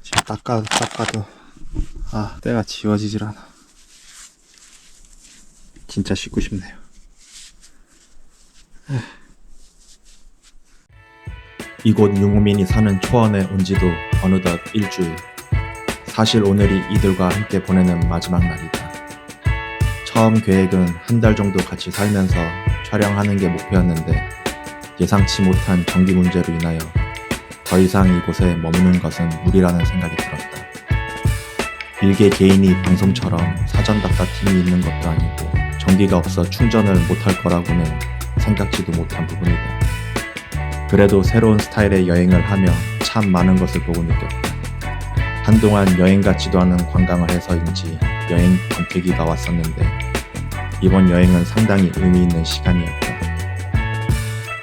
지금 닦아도 때가 지워지질 않아. 진짜 씻고 싶네요. 이곳 유목민이 사는 초원에 온 지도 어느덧 일주일. 사실 오늘이 이들과 함께 보내는 마지막 날이다. 처음 계획은 한 달 정도 같이 살면서 촬영하는 게 목표였는데 예상치 못한 전기 문제로 인하여 더 이상 이곳에 머무는 것은 무리라는 생각이 들었다. 일개 개인이 방송처럼 사전 답사 팀이 있는 것도 아니고 전기가 없어 충전을 못할 거라고는 생각지도 못한 부분이다. 그래도 새로운 스타일의 여행을 하며 참 많은 것을 보고 느꼈다. 한동안 여행 같지도 않은 관광을 해서인지 여행 권태기가 왔었는데 이번 여행은 상당히 의미 있는 시간이었다.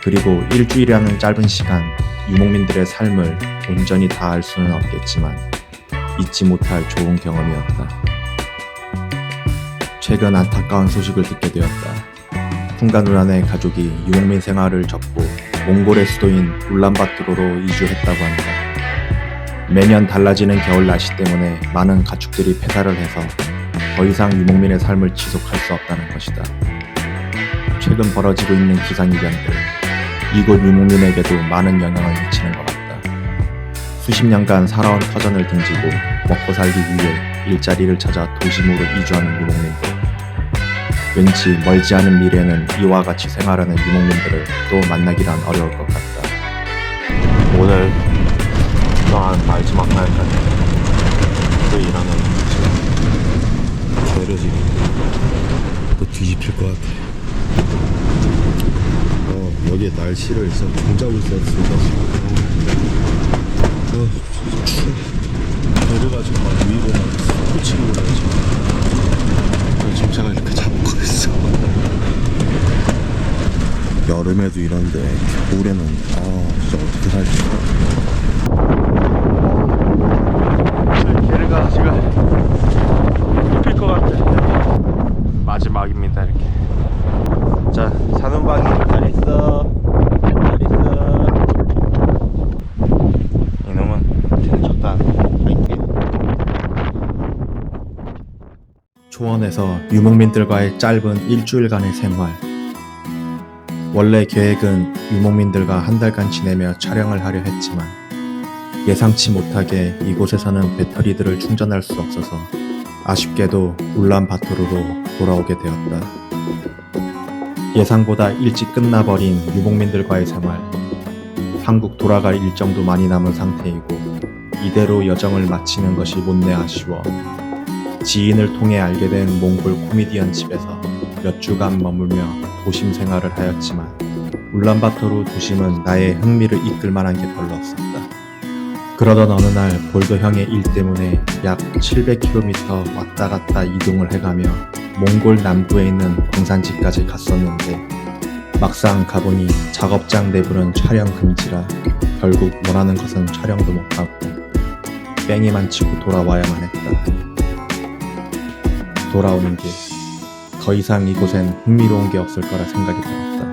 그리고 일주일이라는 짧은 시간 유목민들의 삶을 온전히 다 알 수는 없겠지만 잊지 못할 좋은 경험이었다. 최근 안타까운 소식을 듣게 되었다. 풍가누란의 가족이 유목민 생활을 접고 몽골의 수도인 울란바토르로 이주했다고 한다. 매년 달라지는 겨울 날씨 때문에 많은 가축들이 폐사를 해서 더 이상 유목민의 삶을 지속할 수 없다는 것이다. 최근 벌어지고 있는 기상이변들, 이곳 유목민에게도 많은 영향을 미치는 것 같다. 수십 년간 살아온 터전을 등지고 먹고 살기 위해 일자리를 찾아 도심으로 이주하는 유목민들. 왠지 멀지 않은 미래에는 이와 같이 생활하는 유목민들을 또 만나기란 어려울 것 같다. 오늘 또한 마지막 날까지 또 일하는 배를 지금 또 뒤집힐 것 같아. 여기에 날씨를 진짜 종잡을 수 없으니까 지금 추워. 배를 가지고 막 위로 막 꽂히고 그래가지고 지금 제가 이렇게 잡고 있어. 여름에도 이런데 겨울에는 진짜 어떻게 살지? 개를 지금 눕힐 것 같아. 수원에서 유목민들과의 짧은 일주일간의 생활. 원래 계획은 유목민들과 한 달간 지내며 촬영을 하려 했지만 예상치 못하게 이곳에서는 배터리들을 충전할 수 없어서 아쉽게도 울란바토르로 돌아오게 되었다. 예상보다 일찍 끝나버린 유목민들과의 생활. 한국 돌아갈 일정도 많이 남은 상태이고 이대로 여정을 마치는 것이 못내 아쉬워 지인을 통해 알게 된 몽골 코미디언 집에서 몇 주간 머물며 도심 생활을 하였지만 울란바토르 도심은 나의 흥미를 이끌 만한 게 별로 없었다. 그러던 어느 날 볼더 형의 일 때문에 약 700km 왔다 갔다 이동을 해가며 몽골 남부에 있는 광산지까지 갔었는데 막상 가보니 작업장 내부는 촬영 금지라 결국 원하는 것은 촬영도 못하고 뺑이만 치고 돌아와야만 했다. 돌아오는 길, 더 이상 이곳엔 흥미로운 게 없을 거라 생각이 들었다.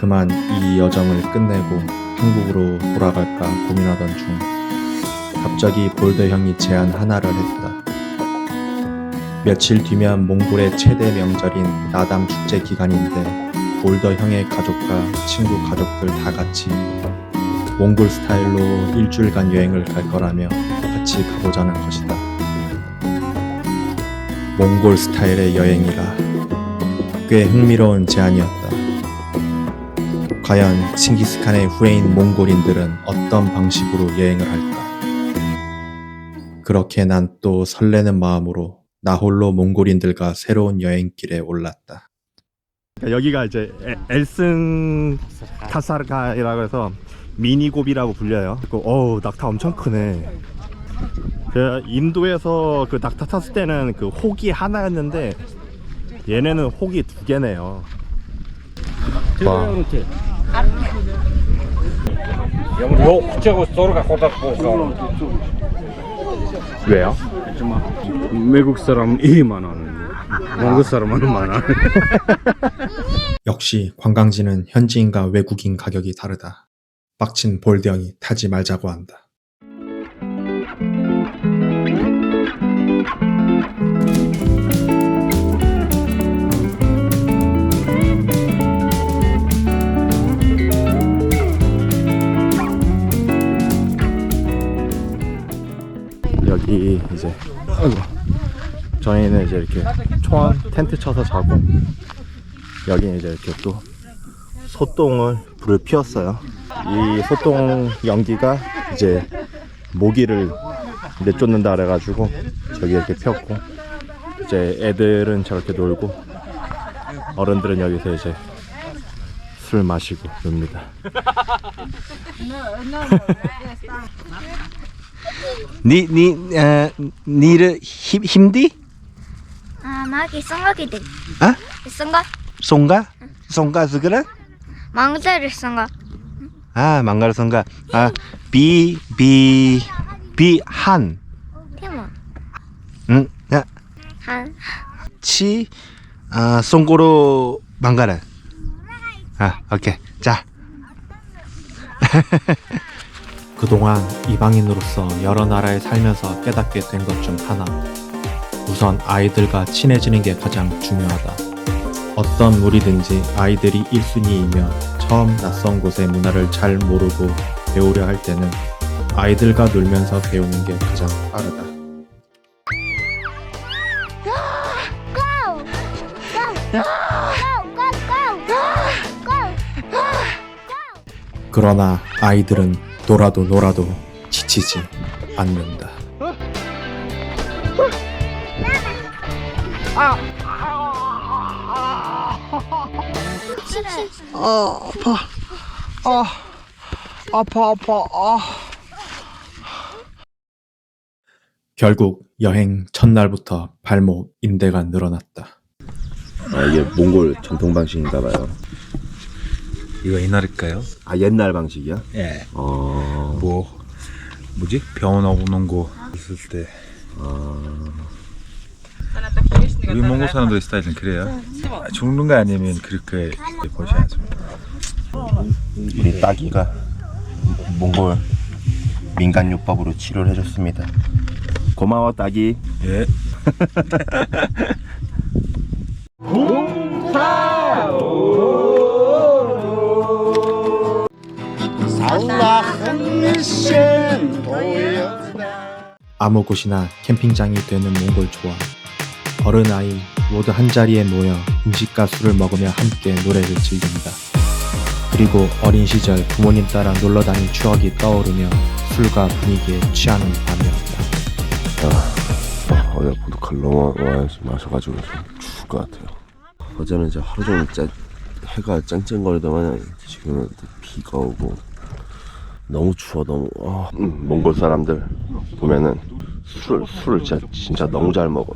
그만 이 여정을 끝내고 한국으로 돌아갈까 고민하던 중 갑자기 볼더 형이 제안 하나를 했다. 며칠 뒤면 몽골의 최대 명절인 나담 축제 기간인데 볼더 형의 가족과 친구 가족들 다 같이 몽골 스타일로 일주일간 여행을 갈 거라며 같이 가보자는 것이다. 몽골 스타일의 여행이라 꽤 흥미로운 제안이었다. 과연 칭기스칸의 후예인 몽골인들은 어떤 방식으로 여행을 할까? 그렇게 난 또 설레는 마음으로 나 홀로 몽골인들과 새로운 여행길에 올랐다. 여기가 이제 엘슨 카사르카이라고 해서 미니고비라고 불려요. 어우, 낙타 엄청 크네. 제가 인도에서 그 낙타 탔을 때는 그 혹이 하나였는데 얘네는 혹이 두 개네요. 와. 왜요? 외국 사람이 많아. 몽골 사람은 많아. 역시 관광지는 현지인과 외국인 가격이 다르다. 빡친 볼더 형이 타지 말자고 한다. 여기 이제 저희는 이제 이렇게 초원 텐트 쳐서 자고 여기 이제 이렇게 또 소똥을 불을 피웠어요. 이 소똥 연기가 이제 모기를 내쫓는다 그래가지고 저기 이렇게 폈고 이제 애들은 저렇게 놀고 어른들은 여기서 이제 술 마시고 놉니다. 니를 힘디? 마기 성각이들. 아? 성각? 송가 스그라? 망자를 성각. 아, 망가르 송가. 아, 비한. 태모. 야, 한. 치, 송고로 망가르. 아, 오케이. 자. 그동안 이방인으로서 여러 나라에 살면서 깨닫게 된 것 중 하나. 우선 아이들과 친해지는 게 가장 중요하다. 어떤 무리든지 아이들이 1순위이며 처음 낯선 곳의 문화를 잘 모르고 배우려 할 때는 아이들과 놀면서 배우는 게 가장 빠르다. 그러나 아이들은 놀아도 지치지 않는다. 결국 여행 첫날부터 발목 인대가 늘어났다. 아, 이게 몽골 전통 방식인가 봐요. 이거 옛날일까요? 아, 옛날 방식이야? 예. 뭐지? 병원 오는 거 있을 때. 우리 몽골 사람들 스타일은 그래요. 죽는 거 아니면 그렇게 보지 않습니다. 우리 딸기가 몽골 민간요법으로 치료를 해줬습니다. 고마워, 딸기. 예. 아무 곳이나 캠핑장이 되는 몽골 좋아. 어른 아이 모두 한자리에 모여 음식과 술을 먹으며 함께 노래를 즐긴다. 그리고 어린 시절 부모님 따라 놀러 다닌 추억이 떠오르며 술과 분위기에 취하는 밤이었다. 어제 보드카를 너무 많이 마셔가지고 좀 죽을 것 같아요. 어제는 이제 하루 종일 해가 쨍쨍거리더만 지금은 또 비가 오고 너무 추워. 너무 몽골 사람들 보면은 술을 진짜 너무 잘 먹어.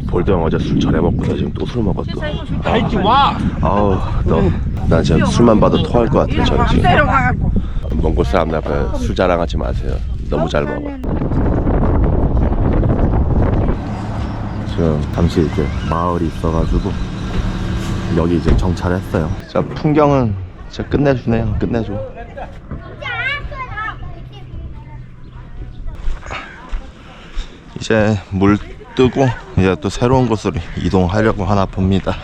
볼드 형 어제 술 저래 먹고 지금 또 술 먹었어. 난 지금 술만 봐도 토할 것 같아. 저는 지금 몽골 사람들 앞에 술 자랑하지 마세요. 너무 잘 먹어. 지금 잠시 이제 마을이 있어가지고 여기 이제 정찰했어요. 진짜 풍경은 진짜 끝내주네요. 끝내줘. 이제 물 뜨고 이제 또 새로운 곳으로 이동하려고 하나 봅니다.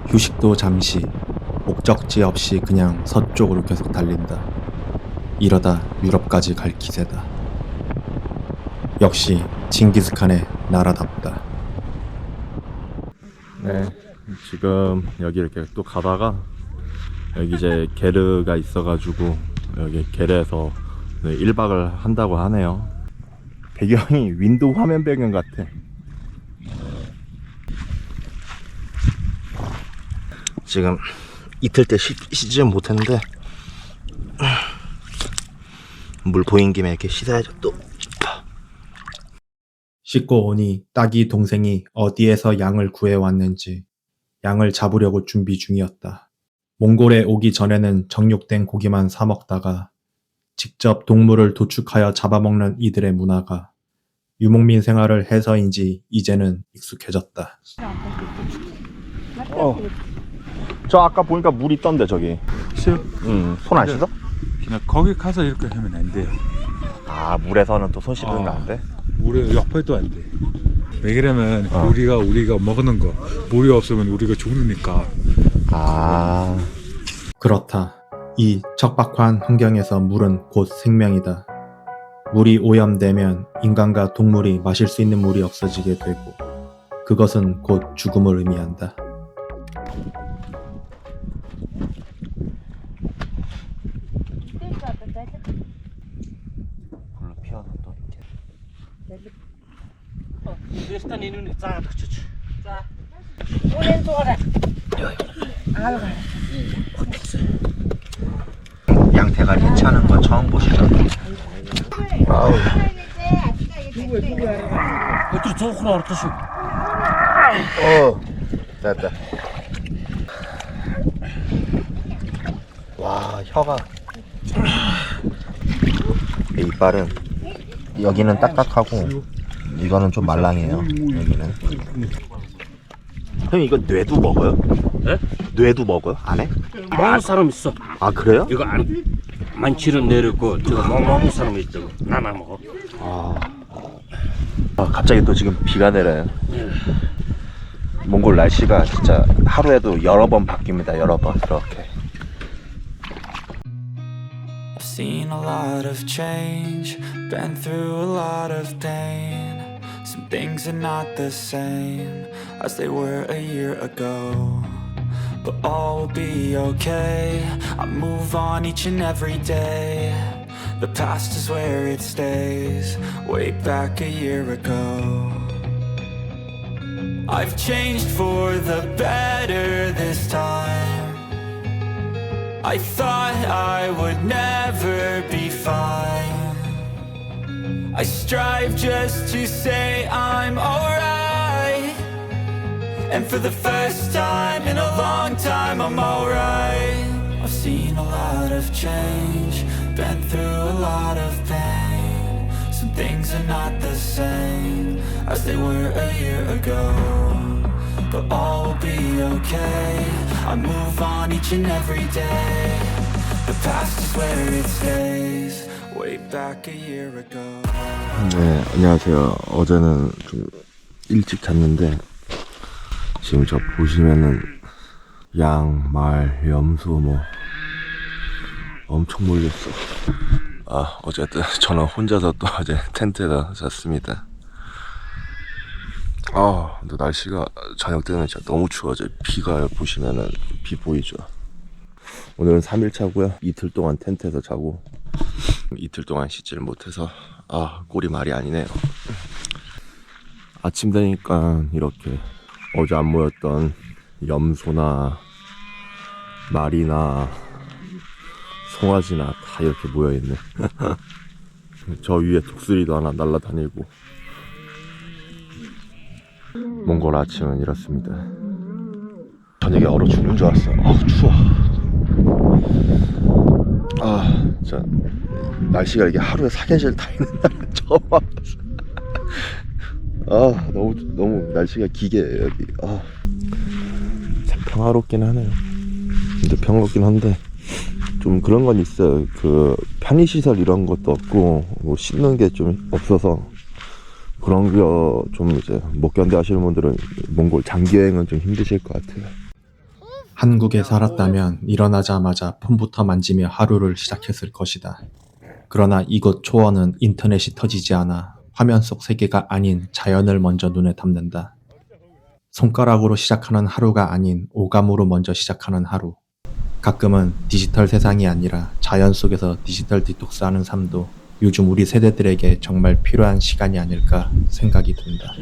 휴식도 잠시, 목적지 없이 그냥 서쪽으로 계속 달린다. 이러다 유럽까지 갈 기세다. 역시 징기스칸의 나라답다. 네, 지금 여기 이렇게 또 가다가 여기 이제 게르가 있어가지고 여기 게르에서 1박을 한다고 하네요. 배경이 윈도우 화면 배경 같아. 지금 이틀째 씻지 못했는데 물 보인 김에 이렇게 씻어야죠 또. 씻고 오니 딱이 동생이 어디에서 양을 구해왔는지 양을 잡으려고 준비 중이었다. 몽골에 오기 전에는 정육된 고기만 사 먹다가 직접 동물을 도축하여 잡아먹는 이들의 문화가 유목민 생활을 해서인지 이제는 익숙해졌다. 저 아까 보니까 물 있던데 저기. 싫어? 손 안 씻어? 그냥 거기 가서 이렇게 하면 안 돼요. 아, 물에서는 또 손 씻는 거 안 돼? 물에 옆에도 안 돼. 왜 그러면 우리가 먹는 거 물이 없으면 우리가 죽으니까. 아, 그렇다. 이 척박한 환경에서 물은 곧 생명이다. 물이 오염되면 인간과 동물이 마실 수 있는 물이 없어지게 되고 그것은 곧 죽음을 의미한다. 양태가 괜찮은 거 처음 보시죠? 아우. 됐다. 와, 혀가. 이빨은 여기는 딱딱하고 이거는 좀 말랑해요. 여기는. 형 이거 뇌도 먹어요? 네? 뇌도 먹어요? 안 해? 먹는 사람 있어. 아 그래요? 이거 안 많지는 내렸고 저거 먹는 사람이 있다고. 나만 먹어. 갑자기 또 지금 비가 내려요. 몽골 날씨가 진짜 하루에도 여러 번 바뀝니다. 여러 번 이렇게. I've seen a lot of change, been through a lot of pain. Some things are not the same as they were a year ago, but all will be okay. I move on each and every day. The past is where it stays, way back a year ago. I've changed for the better this time. I thought I would never be fine. I strive just to say I'm alright, And for the first time in a long time, I'm alright. I've seen a lot of change, been through a lot of pain. Some things are not the same as they were a year ago, but all will be okay. I move on each and every day. The past is where it stays. Way back a year ago. 네, 안녕하세요. 어제는 좀 일찍 잤는데 지금 저 보시면은 양, 말, 염소 뭐 엄청 몰렸어. 아, 어쨌든 저는 혼자서 또 어제 텐트에서 잤습니다. 아, 근데 날씨가 저녁 때는 진짜 너무 추워져. 비가 보시면은 비 보이죠. 오늘은 3일차고요. 이틀 동안 텐트에서 자고 이틀 동안 씻지를 못해서 꼴이 말이 아니네요. 아침 되니까 이렇게 어제 안 모였던 염소나 말이나 송아지나 다 이렇게 모여있네. 저 위에 독수리도 하나 날아다니고. 몽골 아침은 이렇습니다. 저녁에 얼어 죽는 줄 알았어. 추워. 진짜 날씨가 이게 하루에 사계절 다 있는 날은 처음 와봤어. 너무 날씨가 기게 여기. 참 평화롭긴 하네요. 근데 평화롭긴 한데 좀 그런 건 있어요. 그 편의시설 이런 것도 없고 뭐 씻는 게 좀 없어서 그런 거 좀 이제 못 견뎌 하시는 분들은 몽골 장기여행은 좀 힘드실 것 같아요. 한국에 살았다면 일어나자마자 폰부터 만지며 하루를 시작했을 것이다. 그러나 이곳 초원은 인터넷이 터지지 않아 화면 속 세계가 아닌 자연을 먼저 눈에 담는다. 손가락으로 시작하는 하루가 아닌 오감으로 먼저 시작하는 하루. 가끔은 디지털 세상이 아니라 자연 속에서 디지털 디톡스하는 삶도 요즘 우리 세대들에게 정말 필요한 시간이 아닐까 생각이 든다.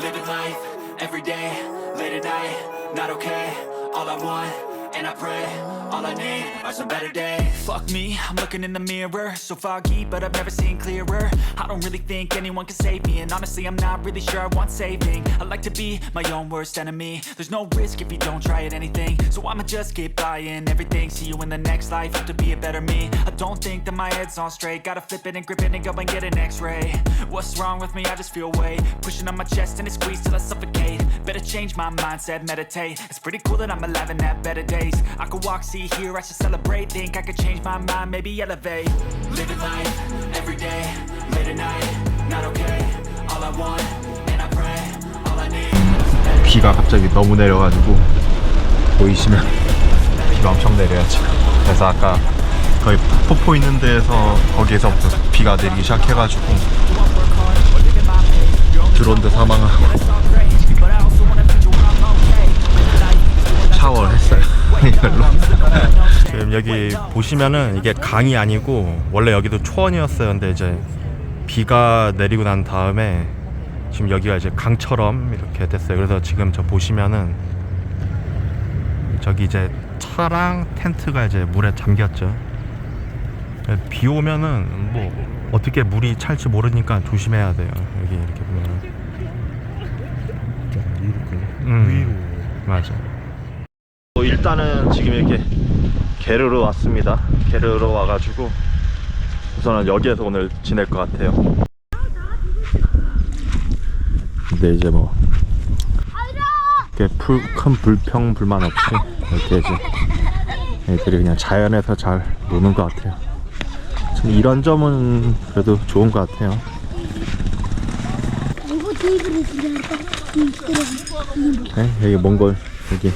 Living life, every day, late at night, not okay. All I want, and I pray, all I need are some better days. Fuck me, I'm looking in the mirror, so foggy, but I've never seen clearer. I don't really think anyone can save me, and honestly I'm not really sure I want saving. I like to be my own worst enemy. There's no risk if you don't try at anything, so I'ma just keep buying everything. See you in the next life, have to be a better me. I don't think that my head's on straight, gotta flip it and grip it and go and get an x-ray. What's wrong with me? I just feel weight pushing on my chest and it squeezes till I suffocate. Better change my mindset, meditate. It's pretty cool that I'm alive and have better days. I could walk, see, hear, I should celebrate. Think I could change my mind, maybe elevate. Living life, every day, late at night, not okay. All I want, and I pray, all I need. 비가 갑자기 너무 내려가지고 보이시면 비가 엄청 내려야죠. 그래서 아까 거의 폭포 있는 데에서 거기에서부터 비가 내리기 시작해가지고 드론도 사망하고 샤워를 했어요. 이걸로. 지금 여기 보시면은 이게 강이 아니고 원래 여기도 초원이었어요. 근데 이제 비가 내리고 난 다음에 지금 여기가 이제 강처럼 이렇게 됐어요. 그래서 지금 저 보시면은 저기 이제 차랑 텐트가 이제 물에 잠겼죠. 비 오면은 뭐 어떻게 물이 찰지 모르니까 조심해야 돼요. 여기 이렇게 보면은. 위로. 맞아. 일단은 지금 이렇게 게르로 왔습니다. 게르로 와가지고 우선은 여기에서 오늘 지낼 것 같아요. 근데 이제 뭐 이렇게 큰 불평 불만 없이 이렇게 이제 애들이 그냥 자연에서 잘 노는 것 같아요. 참 이런 점은 그래도 좋은 것 같아요. 네, 여기 몽골 여기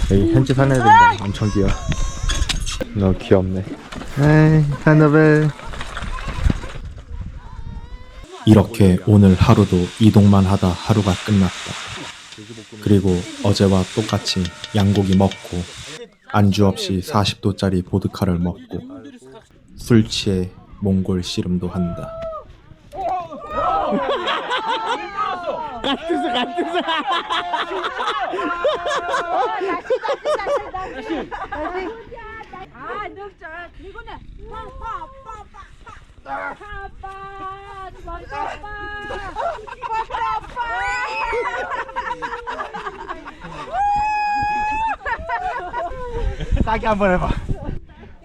현지 사는 애들인데 엄청 귀여워. 너무 귀엽네. 에이, 하나벨. 이렇게 오늘 하루도 이동만 하다 하루가 끝났다. 그리고 어제와 똑같이 양고기 먹고 안주 없이 40도짜리 보드카를 먹고 술 취해 몽골 씨름도 한다. 싸게 한번 해봐.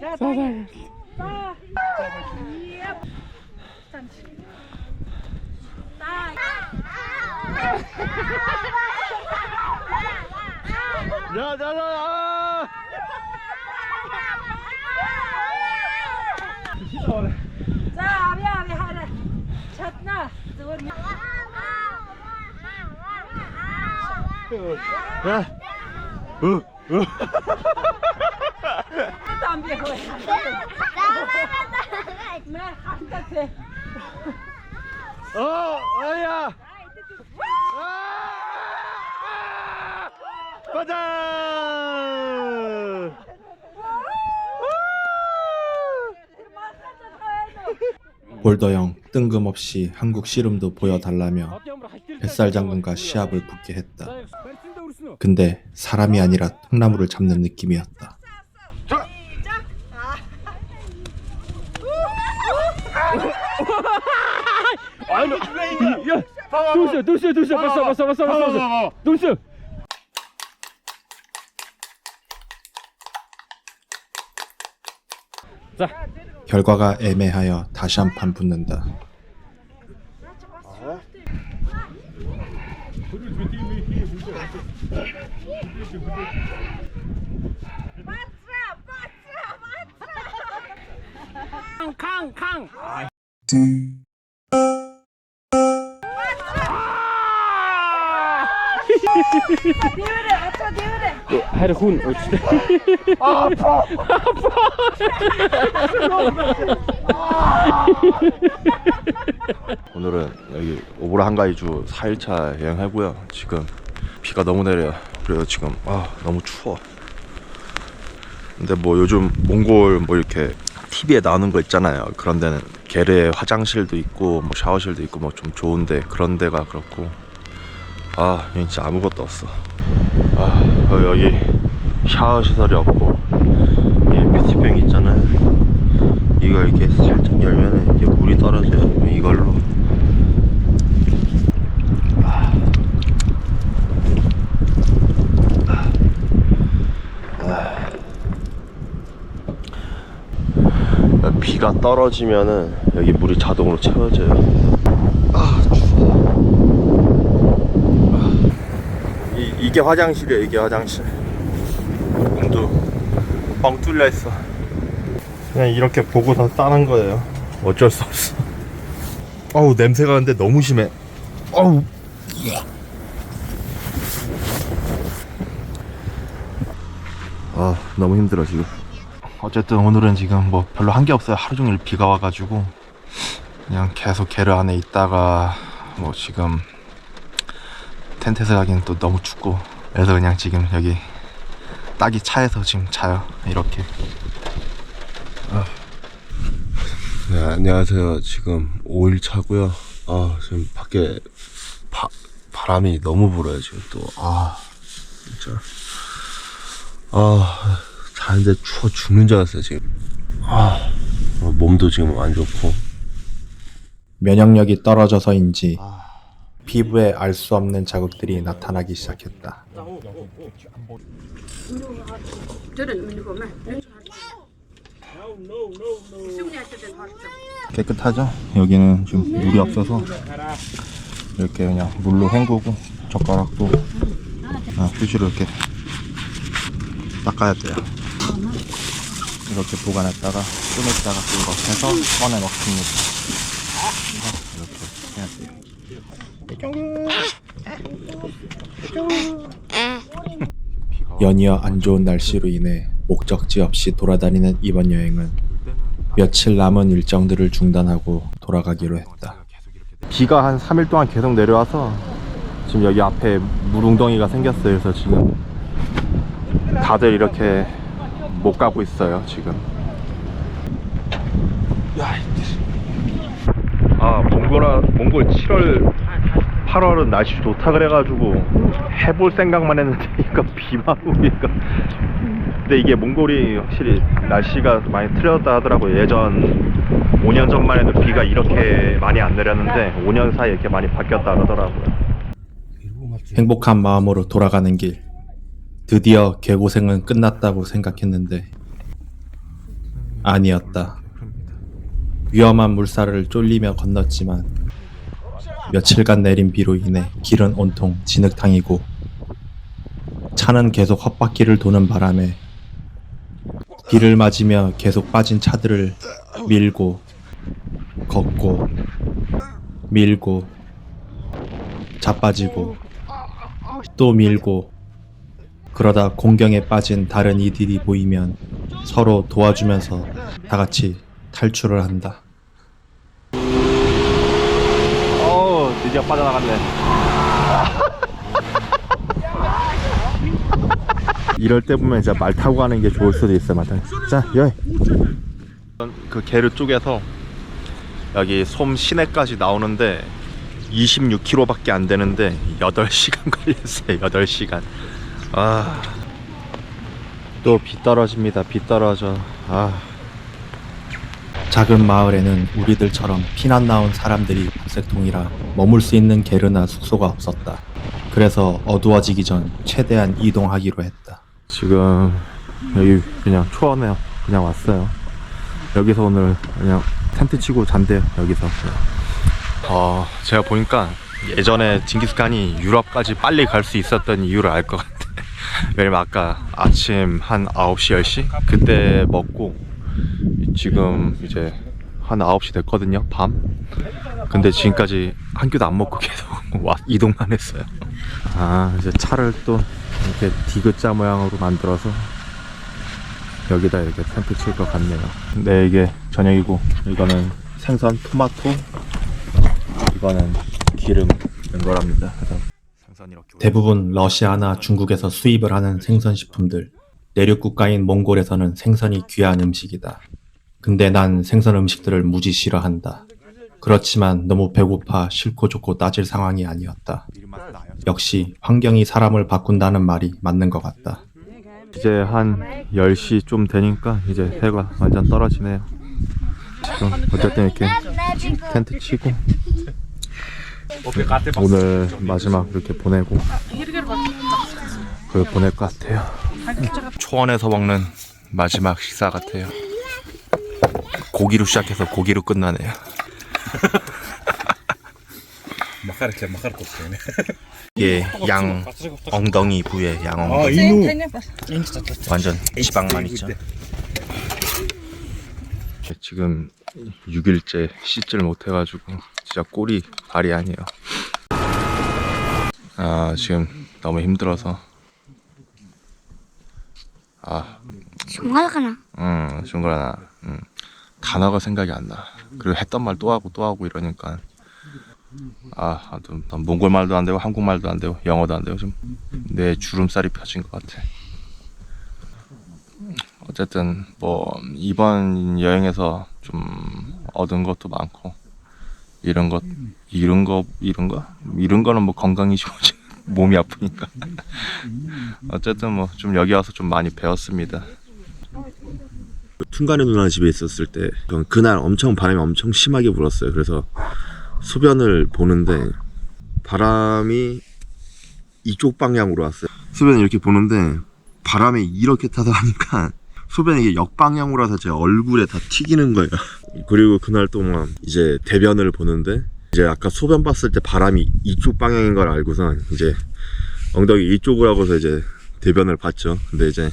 야야야! 야, 아야! 가자! 볼더형 뜬금없이 한국 씨름도 보여달라며 뱃살 장군과 시합을 붙게 했다. 근데 사람이 아니라 통나무를 잡는 느낌이었다. 결과가 애매하여 다시 한 판 붙는다. 오늘은 여기 오보라 한가이주 4일차 여행하고요. 지금 비가 너무 내려요. 그래서 지금 너무 추워. 근데 뭐 요즘 몽골 뭐 이렇게 TV에 나오는 거 있잖아요. 그런 데는 게르에 화장실도 있고 뭐 샤워실도 있고 뭐 좀 좋은데 그런 데가 그렇고 여기 진짜 아무것도 없어. 여기 샤워 시설이 없고 PC병 있잖아요. 이거 이렇게 살짝 열면은 이제 물이 떨어져요. 이걸로. 비가 떨어지면은 여기 물이 자동으로 채워져요. 추워. 이게 화장실이에요. 이게 화장실. 문도 뻥 뚫려 있어. 그냥 이렇게 보고서 싸는 거예요. 어쩔 수 없어. 어우, 냄새가 근데 너무 심해. 어우. 너무 힘들어 지금. 어쨌든 오늘은 지금 뭐 별로 한 게 없어요. 하루 종일 비가 와가지고 그냥 계속 게르 안에 있다가 뭐 지금 텐트에서 가기는 또 너무 춥고 그래서 그냥 지금 여기 딱이 차에서 지금 자요. 이렇게. 네, 안녕하세요. 지금 5일 차고요. 지금 밖에 바람이 너무 불어요. 지금 또 진짜 자는데 추워 죽는 줄 알았어요. 지금 몸도 지금 안 좋고 면역력이 떨어져서인지 피부에 알 수 없는 자국들이 나타나기 시작했다. 깨끗하죠? 여기는 좀 물이 없어서 이렇게 그냥 물로 헹구고 젓가락도 휴지로 이렇게 닦아야 돼요. 이렇게 보관했다가 좀 있다가 이거 해서 꺼내 먹습니다. 이렇게 해야 돼요. 연이어 안 좋은 날씨로 인해 목적지 없이 돌아다니는 이번 여행은 며칠 남은 일정들을 중단하고 돌아가기로 했다. 비가 한 3일 동안 계속 내려와서 지금 여기 앞에 물웅덩이가 생겼어요. 그래서 지금 다들 이렇게 못 가고 있어요. 지금. 몽골 7월 8월은 날씨 좋다 그래가지고 해볼 생각만 했는데 이거 비만 오니까 근데 이게 몽골이 확실히 날씨가 많이 틀렸다 하더라고요. 예전 5년 전만 해도 비가 이렇게 많이 안 내렸는데 5년 사이에 이렇게 많이 바뀌었다 그러더라고요. 행복한 마음으로 돌아가는 길. 드디어 개고생은 끝났다고 생각했는데 아니었다. 위험한 물살을 쫄리며 건넜지만 며칠간 내린 비로 인해 길은 온통 진흙탕이고 차는 계속 헛바퀴를 도는 바람에 비를 맞으며 계속 빠진 차들을 밀고 걷고 밀고 자빠지고 또 밀고 그러다 공경에 빠진 다른 이들이 보이면 서로 도와주면서 다 같이 탈출을 한다. 드디어 빠져나갔네. 이럴 때 보면 이제 말 타고 가는 게 좋을 수도 있어요. 맞아. 자, 여기 그 게르 쪽에서 여기 솜 시내까지 나오는데 26km밖에 안 되는데 8시간 걸렸어요. 8시간. 아, 또 비 떨어집니다. 비 떨어져. 아. 작은 마을에는 우리들처럼 피난 나온 사람들이 국색통이라 머물 수 있는 게르나 숙소가 없었다. 그래서 어두워지기 전 최대한 이동하기로 했다. 지금 여기 그냥 초원에 그냥 왔어요. 여기서 오늘 그냥 텐트 치고 잔대요. 여기서. 제가 보니까 예전에 징기스칸이 유럽까지 빨리 갈 수 있었던 이유를 알 것 같아. 왜냐면 아까 아침 한 9시 10시 그때 먹고 지금 이제 한 9시 됐거든요. 밤. 근데 지금까지 한 끼도 안 먹고 계속 이동만 했어요. 아, 이제 차를 또 이렇게 디귿자 모양으로 만들어서 여기다 이렇게 텐트 칠 것 같네요. 네, 이게 저녁이고 이거는 생선, 토마토, 이거는 기름 넣은 거랍니다. 그래서 생선 이렇게 대부분 러시아나 중국에서 수입을 하는 생선식품들. 내륙 국가인 몽골에서는 생선이 귀한 음식이다. 근데 난 생선 음식들을 무지 싫어한다. 그렇지만 너무 배고파 싫고 좋고 따질 상황이 아니었다. 역시 환경이 사람을 바꾼다는 말이 맞는 것 같다. 이제 한 10시 좀 되니까 이제 해가 완전 떨어지네요. 지금 어쨌든 이렇게 텐트 치고 오늘 마지막 이렇게 보내고 그걸 보낼 것 같아요. 초원에서 먹는 마지막 식사 같아요. 고기로 시작해서 고기로 끝나네요. 이게 양 엉덩이 부위에 양 엉덩이. 완전 지방만 있죠. 지금 6일째 씻질 못해가지고 진짜 꼴이 발이 아니에요. 아, 지금 너무 힘들어서. 중간하나. 중간하나. 단어가 생각이 안 나. 그리고 했던 말 또 하고 이러니까. 몽골 말도 안 되고 한국 말도 안 되고 영어도 안 되고 좀 내 주름살이 펴진 것 같아. 어쨌든 뭐 이번 여행에서 좀 얻은 것도 많고 이런 거는 뭐 건강이지 뭐지. 몸이 아프니까. 어쨌든 뭐 좀 여기 와서 좀 많이 배웠습니다. 퉁가네 누나 집에 있었을 때 그날 엄청 바람이 엄청 심하게 불었어요. 그래서 소변을 보는데 바람이 이쪽 방향으로 왔어요. 소변을 이렇게 보는데 바람이 이렇게 타서 하니까 소변이 이게 역방향으로 와서 제 얼굴에 다 튀기는 거예요. 그리고 그날 또 막 이제 대변을 보는데 이제 아까 소변 봤을 때 바람이 이쪽 방향인 걸 알고선 이제 엉덩이 이쪽으로 하고서 이제 대변을 봤죠. 근데 이제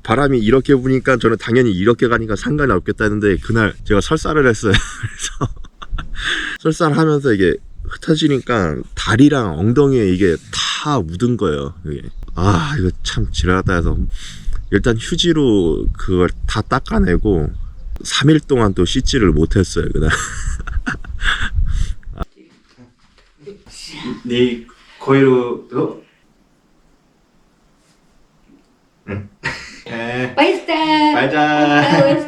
바람이 이렇게 부니까 저는 당연히 이렇게 가니까 상관이 없겠다 했는데 그날 제가 설사를 했어요. 그래서 설사를 하면서 이게 흩어지니까 다리랑 엉덩이에 이게 다 묻은 거예요. 이게. 이거 참 지랄하다 해서 일단 휴지로 그걸 다 닦아내고 3일 동안 또 씻지를 못했어요 그날. 네 코이로 응. 바이자.